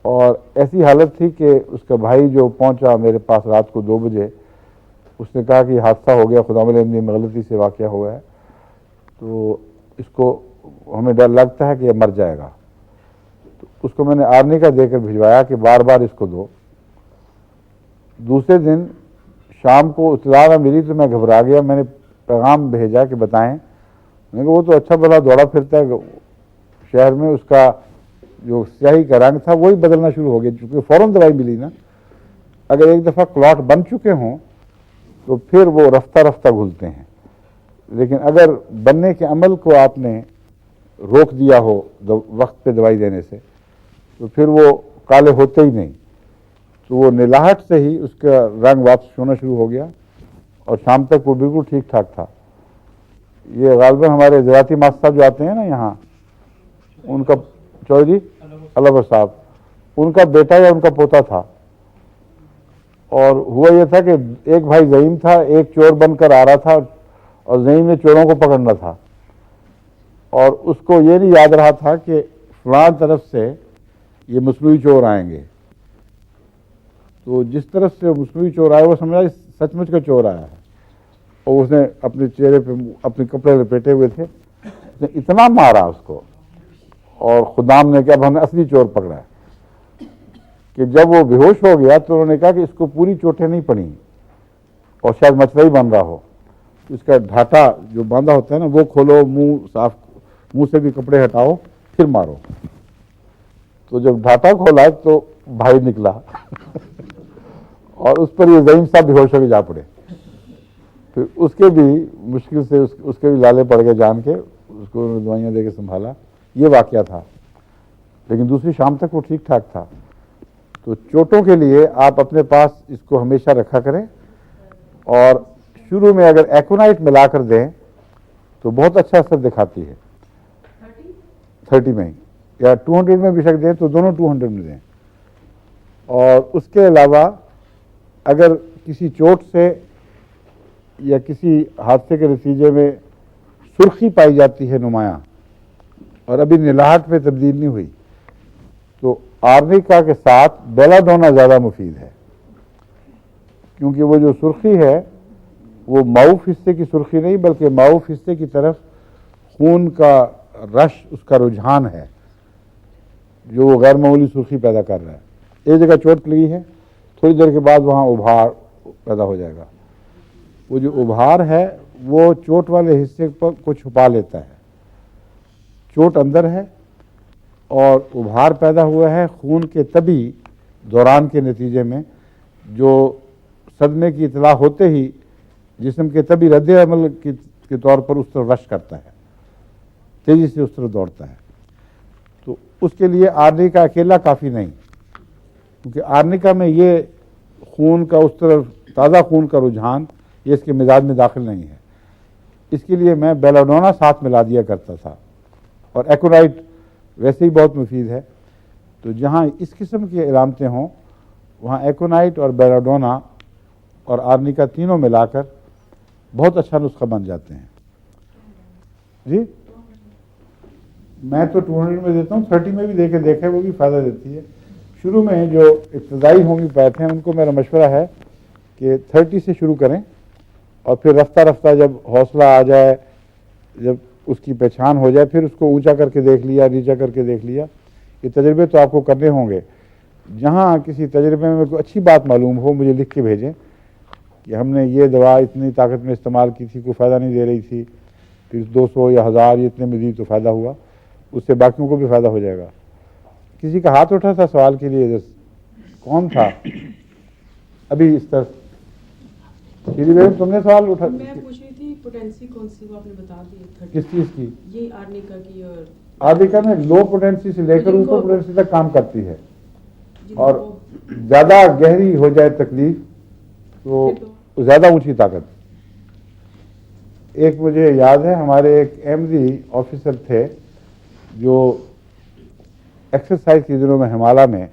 और ऐसी हालत थी कि उसका भाई जो पहुंचा मेरे पास रात को 2 बजे, उसने कहा कि हादसा हो गया, खुदा ने गलती से वाक़या हुआ है, तो इसको हमें डर लगता है कि यह मर जाएगा। तो उसको मैंने आर्निका देकर भिजवाया कि बार बार इसको दो। दूसरे दिन शाम को इत्तला न मिली तो मैं घबरा गया, मैंने पैगाम भेजा कि बताएं। मैंने कहा वो तो अच्छा भला दौड़ा फिरता है शहर में, उसका जो स्याही का रंग था वही बदलना शुरू हो गया, चूँकि फ़ौरन दवाई मिली ना। अगर एक दफ़ा क्लॉट बन चुके हों तो फिर वो रफ्ता रफ्ता घुलते हैं, लेकिन अगर बनने के अमल को आपने रोक दिया हो वक्त पे दवाई देने से, तो फिर वो काले होते ही नहीं। तो वो निलाहट से ही उसका रंग वापस होना शुरू हो गया और शाम तक वो बिल्कुल ठीक ठाक था। ये गालिबन हमारे ज़राती मास्टर साहब जो आते हैं ना यहाँ, उनका चौधरी अलावर साहब, उनका बेटा या उनका पोता था। और हुआ यह था कि एक भाई ज़हीम था, एक चोर बनकर आ रहा था और ज़हीम ने चोरों को पकड़ना था, और उसको ये नहीं याद रहा था कि फलां तरफ से ये मसनूई चोर आएंगे। तो जिस तरफ से मसनूई चोर आए वो समझा सचमुच का चोर आया है, और उसने अपने चेहरे पे अपने कपड़े लपेटे हुए थे, उसने इतना मारा उसको, और खुदाम ने कहा अब हमने असली चोर पकड़ा है, कि जब वो बेहोश हो गया तो उन्होंने कहा कि इसको पूरी चोटें नहीं पड़ी और शायद मछली बन रहा हो, इसका ढाटा जो बांधा होता है ना वो खोलो, मुंह साफ, मुंह से भी कपड़े हटाओ, फिर मारो। तो जब ढाटा खोला तो भाई निकला और उस पर ये ज़हीम साहब बेहोश होकर जा पड़े। फिर उसके भी मुश्किल से उसके भी लाले पड़ गए जान के, उसको दवाइयाँ दे के संभाला। ये वाकया था, लेकिन दूसरी शाम तक वो ठीक ठाक था। तो चोटों के लिए आप अपने पास इसको हमेशा रखा करें, और शुरू में अगर एक्ोनाइट मिला कर दें तो बहुत अच्छा असर दिखाती है। 30 में या 200 में भी शक दें तो दोनों 200 में दें। और उसके अलावा अगर किसी चोट से या किसी हादसे के नतीजे में सुर्खी पाई जाती है नुमायां और अभी निलाहट में तब्दील नहीं हुई, तो आर्निका के साथ बेलाडोना ज़्यादा मुफीद है, क्योंकि वो जो सुर्खी है वो माउफ हिस्से की सुर्खी नहीं बल्कि माउफ हिस्से की तरफ खून का रश, उसका रुझान है। जो वो गैर मामूली सुर्खी पैदा कर रहा है। एक जगह चोट लगी है, थोड़ी देर के बाद वहाँ उभार पैदा हो जाएगा। वो जो उभार है वो चोट वाले हिस्से पर को छुपा लेता है। चोट अंदर है और उभार पैदा हुआ है खून के तभी दौरान के नतीजे में, जो सदमे की इतला होते ही जिस्म के तभी रद्द अमल के तौर पर उस तरफ रश करता है, तेजी से उस तरफ दौड़ता है। तो उसके लिए आर्निका अकेला काफ़ी नहीं, क्योंकि आर्निका में ये खून का उस तरफ ताज़ा खून का रुझान ये इसके मिजाज में दाखिल नहीं है। इसके लिए मैं बेलाडोना साथ मिला दिया करता था, और एकोनाइट वैसे ही बहुत मुफीद है। तो जहाँ इस किस्म की इलामतें हों वहाँ एकोनाइट और बेलाडोना और आर्निका तीनों मिलाकर बहुत अच्छा नुस्खा बन जाते हैं। जी मैं तो 200 में देता हूँ, 30 में भी देखे वो भी फ़ायदा देती है। शुरू में जो इब्तदाई होम्योपैथ हैं उनको मेरा मशवरा है कि 30 से शुरू करें, और फिर रफ्ता रफ्ता जब हौसला आ जाए, जब उसकी पहचान हो जाए, फिर उसको ऊंचा करके देख लिया, नीचा करके देख लिया। ये तजर्बे तो आपको करने होंगे। जहाँ किसी तजर्बे में कोई अच्छी बात मालूम हो मुझे लिख के भेजें कि हमने ये दवा इतनी ताकत में इस्तेमाल की थी, कोई फ़ायदा नहीं दे रही थी, फिर 200 या 1000 ये इतने में दी तो फ़ायदा हुआ, उससे बाकियों को भी फ़ायदा हो जाएगा। किसी का हाथ उठा था सवाल के लिए, कौन था अभी इस तरफ? श्री बेगम तुमने सवाल उठा? मैं पूछ रही थी पोटेंसी कौन सी, वो आपने बता दी 30। किस चीज़ की? ये आर्निका की। और आर्निका में लो पोटेंसी से लेकर ऊपर पोटेंसी तक काम करती है, जिनको- और ज़्यादा गहरी हो जाए तकलीफ तो ज़्यादा ऊंची ताकत। एक मुझे याद है, हमारे एक एमडी ऑफिसर थे जो एक्सरसाइज के दिनों में हिमालय में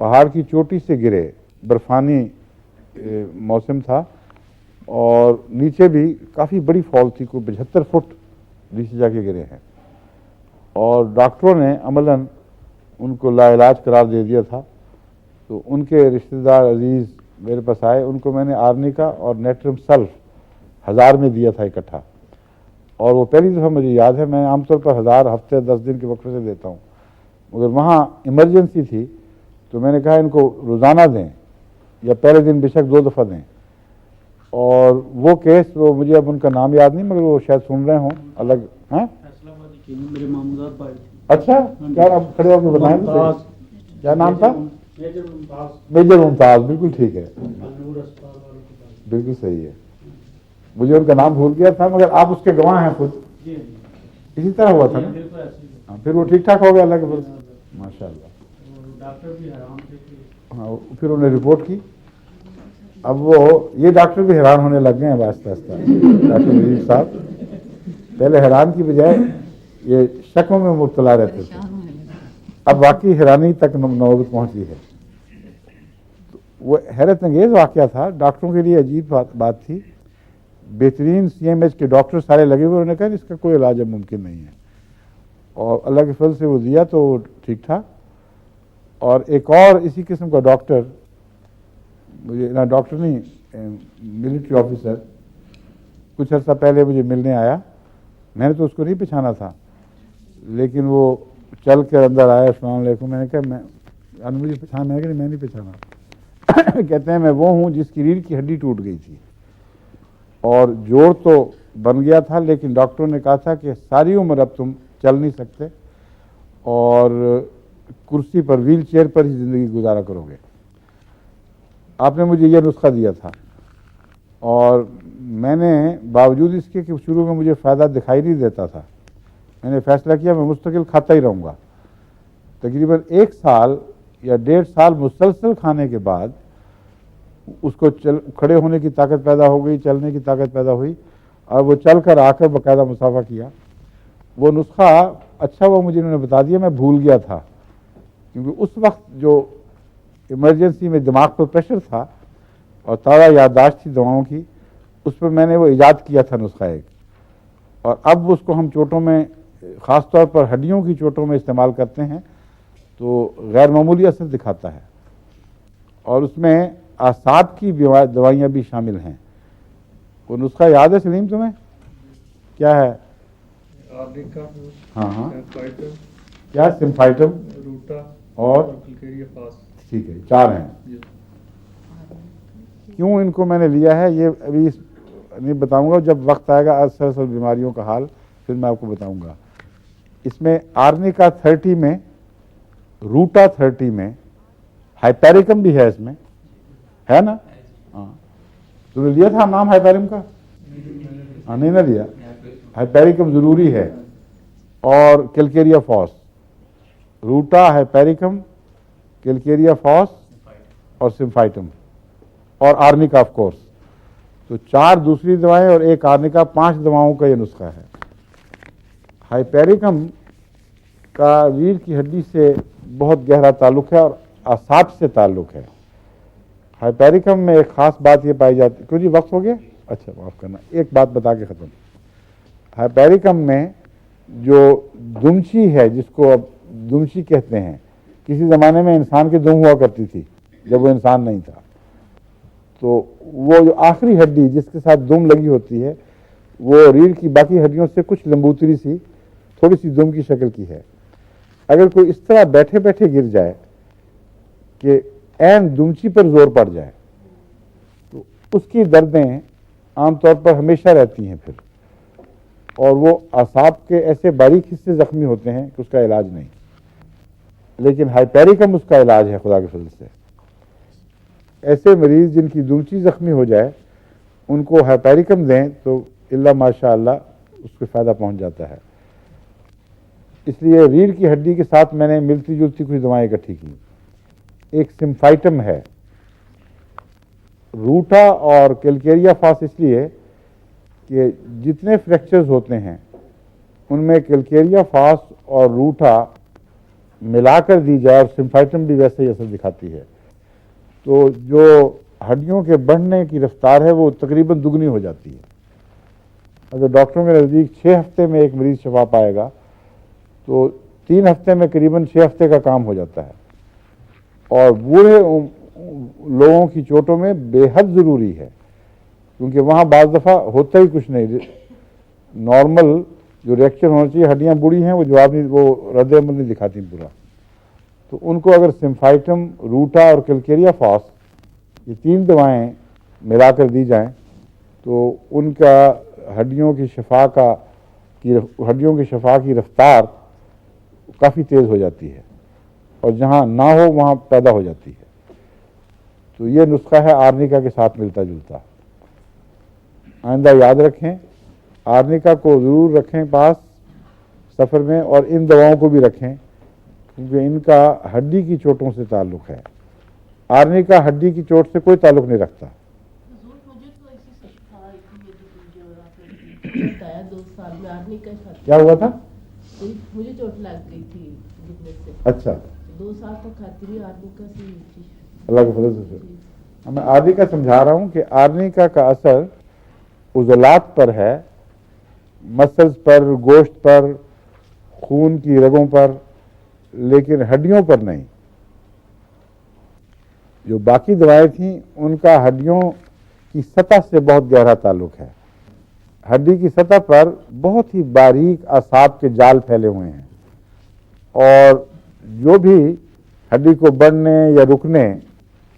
पहाड़ की चोटी से गिरे, बर्फानी मौसम था, और नीचे भी काफ़ी बड़ी फॉल थी, कोई 75 फुट नीचे जाके गिरे हैं, और डॉक्टरों ने अमलन उनको लाइलाज करार दे दिया था। तो उनके रिश्तेदार अजीज़ मेरे पास आए, उनको मैंने आर्निका और नेट्रम सल्फ 1000 में दिया था इकट्ठा, और वो पहली दफ़ा मुझे याद है। मैं आमतौर पर 1000 हफ्ते 10 दिन के वक्फे से देता हूँ, मगर वहाँ इमरजेंसी थी तो मैंने कहा इनको रोज़ाना दें या पहले दिन बेशक 2 दफ़ा दें। और वो केस, वो मुझे अब उनका नाम याद नहीं, मगर वो शायद सुन रहे हों अलग। हाँ मेरे मामूदात भाई। अच्छा, क्या आप खड़े होकर बताएं तो सही। क्या नाम था? मेजर मुमताज। बिल्कुल ठीक है, बिल्कुल सही है। मुझे उनका नाम भूल गया था, मगर आप उसके गवाह हैं खुद। इसी तरह हुआ था ना? हाँ, फिर वो ठीक ठाक हो गया, अल्लाह के फजल से, माशाल्लाह। डॉक्टर भी हैरान थे कि हाँ, फिर उन्होंने रिपोर्ट की। अब वो ये डॉक्टर भी हैरान होने लग गए हैं आस्ता आस्ता। डॉक्टर वजीर साहब पहले हैरान की बजाय ये शकों में मुब्तला रहते थे, अब वाकई हैरानी तक नौबत पहुंची है। तो वो हैरत अंगेज वाक़या था, डॉक्टरों के लिए अजीब बात थी। बेहतरीन CMH के डॉक्टर सारे लगे हुए, उन्होंने कहा इसका कोई इलाज अब मुमकिन नहीं है, और अल्लाह के फजल से वो दिया तो ठीक ठाक। और एक और इसी किस्म का डॉक्टर, मुझे ना डॉक्टर नहीं, मिलिट्री ऑफिसर, कुछ अर्सा पहले मुझे मिलने आया। मैंने तो उसको नहीं पहचाना था, लेकिन वो चल कर अंदर आया, अस्सलाम वालेकुम। मैंने कहा मैं मुझे पहचान, मैंने कहा मैं नहीं पहचाना। कहते हैं मैं वो हूँ जिसकी रीढ़ की हड्डी टूट गई थी और जोड़ तो बन गया था, लेकिन डॉक्टरों ने कहा था कि सारी उम्र अब तुम चल नहीं सकते और कुर्सी पर, व्हील चेयर पर ही ज़िंदगी गुजारा करोगे। आपने मुझे यह नुस्खा दिया था, और मैंने बावजूद इसके कि शुरू में मुझे फ़ायदा दिखाई नहीं देता था, मैंने फ़ैसला किया मैं मुस्तकिल खाता ही रहूँगा। तकरीबन 1 साल या 1.5 साल मुसलसल खाने के बाद उसको खड़े होने की ताकत पैदा हो गई, चलने की ताकत पैदा हुई, और वो चल कर आकर बाकायदा मुसाफा किया। वो नुस्खा अच्छा हुआ मुझे इन्होंने बता दिया, मैं भूल गया था, क्योंकि उस वक्त जो इमरजेंसी में दिमाग पर प्रेशर था और ताज़ा याददाश्त थी दवाओं की, उस पर मैंने वो ईजाद किया था नुस्खा एक, और अब उसको हम चोटों में, ख़ास तौर पर हड्डियों की चोटों में इस्तेमाल करते हैं तो गैर मामूली असर दिखाता है, और उसमें आसाब की दवाइयाँ भी शामिल हैं। वो नुस्खा याद है सलीम तुम्हें? क्या है? आर्निका, हाँ हाँ, क्या सिम्फाइटम रूटा और किलकेरिया फास। ठीक है, 4 हैं। क्यों इनको मैंने लिया है ये अभी नहीं बताऊंगा, जब वक्त आएगा असल बीमारियों का हाल फिर मैं आपको बताऊंगा। इसमें आर्निका 30 में, रूटा 30 में, हाइपेरिकम भी है इसमें, है ना? हाँ, तुमने लिया था नाम हाइपेरिकम का? हाँ, नहीं ना लिया। हाइपेरिकम जरूरी है। और कैलकेरिया फॉस, रूटा, हाइपेरिकम, कैलकेरिया फॉस और सिम्फाइटम और आर्निका ऑफ कोर्स। तो 4 दूसरी दवाएं और 1 आर्निका, 5 दवाओं का ये नुस्खा है। हाइपेरिकम का रीढ़ की हड्डी से बहुत गहरा ताल्लुक है और असाब से ताल्लुक है। हाइपेरिकम में एक खास बात ये पाई जाती है। क्यों जी, वक्त हो गया? अच्छा, माफ करना, एक बात बता के खत्म। हाइपेरिकम में जो दुमची है, जिसको अब दुमची कहते हैं, किसी ज़माने में इंसान की दुम हुआ करती थी जब वो इंसान नहीं था, तो वो जो आखिरी हड्डी जिसके साथ दुम लगी होती है वो रीढ़ की बाकी हड्डियों से कुछ लंबूतरी सी, थोड़ी सी दुम की शक्ल की है। अगर कोई इस तरह बैठे बैठे गिर जाए कि ऐन दुमची पर जोर पड़ जाए तो उसकी दर्दें आमतौर पर हमेशा रहती हैं फिर, और वो असाब के ऐसे बारीक हिस्से जख्मी होते हैं कि उसका इलाज नहीं। लेकिन हाइपेरिकम उसका इलाज है खुदा के फजल से। ऐसे मरीज जिनकी दुमची जख्मी हो जाए उनको हाइपेरिकम दें तो इल्ला माशाअल्लाह उसको फ़ायदा पहुंच जाता है। इसलिए रीढ़ की हड्डी के साथ मैंने मिलती जुलती कुछ दवाएं इकट्ठी की। एक सिम्फाइटम है, रूटा और कैलकेरिया फास, इसलिए कि जितने फ्रैक्चर्स होते हैं उनमें कैलकेरिया फास और रूटा मिलाकर दी जाए और सिम्फाइटम भी वैसे ही असर दिखाती है, तो जो हड्डियों के बढ़ने की रफ्तार है वो तकरीबन दुगनी हो जाती है। अगर डॉक्टरों के नज़दीक 6 हफ्ते में एक मरीज शफा पाएगा तो 3 हफ्ते में करीबन 6 हफ्ते का काम हो जाता है। और बूढ़े लोगों की चोटों में बेहद ज़रूरी है, क्योंकि वहाँ बाज़ दफ़ा होता ही कुछ नहीं, नॉर्मल जो रिएक्शन होना चाहिए, हड्डियाँ बूढ़ी हैं वो जवाब नहीं, वो रद्द अमल नहीं दिखाती पूरा। तो उनको अगर सिम्फाइटम, रूटा और कैलकेरिया फॉस, ये 3 दवाएं मिलाकर दी जाएं तो उनका हड्डियों की शफा की रफ्तार काफ़ी तेज़ हो जाती है और जहाँ ना हो वहाँ पैदा हो जाती है। तो ये नुस्खा है आर्निका के साथ मिलता जुलता। आइंदा याद रखें, आर्निका को ज़रूर रखें पास सफ़र में, और इन दवाओं को भी रखें क्योंकि इनका हड्डी की चोटों से ताल्लुक़ है। आर्निका हड्डी की चोट से कोई ताल्लुक़ नहीं रखता। मुझे तो ऐसी शिफा आई थी, जो आपने बताया 2 साल में आर्निका खाती। क्या हुआ था? मुझे चोट लग गई थी गिरने से। अच्छा, 2 साल तक खाती रही आर्निका से ही थी। अल्लाह के फजल से। मैं आर्निका समझा रहा हूँ कि आर्निका का असर उज़लात पर है, मसल्स पर, गोश्त पर, खून की रगों पर, लेकिन हड्डियों पर नहीं। जो बाकी दवाएं थीं उनका हड्डियों की सतह से बहुत गहरा ताल्लुक है। हड्डी की सतह पर बहुत ही बारीक असाब के जाल फैले हुए हैं, और जो भी हड्डी को बढ़ने या रुकने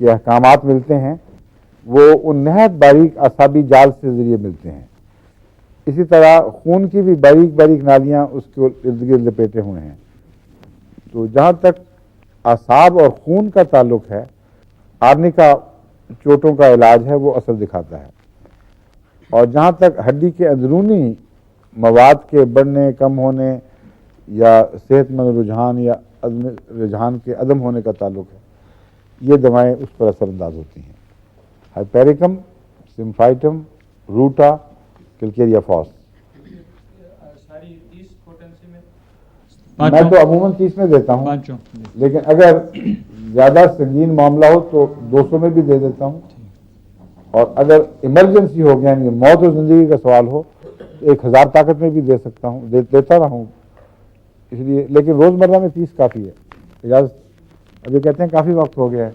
के अहकामात मिलते हैं वो उन नहायत बारीक असाबी जाल से ज़रिए मिलते हैं। इसी तरह खून की भी बारीक बारीक नालियाँ उसके इर्द गिर्द लपेटे हुए हैं। तो जहाँ तक असाब और खून का ताल्लुक है, आर्निका चोटों का इलाज है, वो असर दिखाता है। और जहाँ तक हड्डी के अंदरूनी मवाद के बढ़ने, कम होने या सेहतमंद रुझान या रुझान के अदम होने का ताल्लुक है, ये दवाएं उस पर असरअंदाज होती हैं। हाइपेरिकम, सिम्फाइटम, रूटा, कैलकेरिया फॉस। सारी 30 पोटेंसी में मैं तो अमूमन 30 में देता हूँ, पाँचों। लेकिन अगर ज़्यादा संगीन मामला हो तो 200 में भी दे देता हूँ, और अगर इमरजेंसी हो गया, यानी मौत और ज़िंदगी का सवाल हो तो 1000 ताकत में भी दे सकता हूँ, देता रहा हूँ। इसलिए लेकिन रोज़मर्रा में 30 काफ़ी है। इजाज़त। अभी कहते हैं काफ़ी वक्त हो गया है।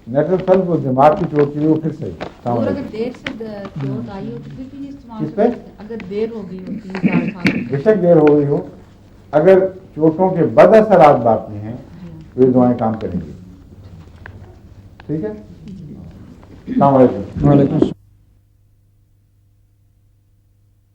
नेटल सल्फ दिमाग की चोट के लिए वो फिर सही काम और है। अगर देर से चोट आई हो तो फिर भी इस इस्तेमाल किस कर पे? सकते हैं। अगर देर हो गई हो 3-4 साल बेशक देर हो गई हो, अगर चोटों के बद असरात बाकी हैं तो ये दुआएं काम करेंगी। ठीक है। अस्सलाम वालेकुम। वालेकुम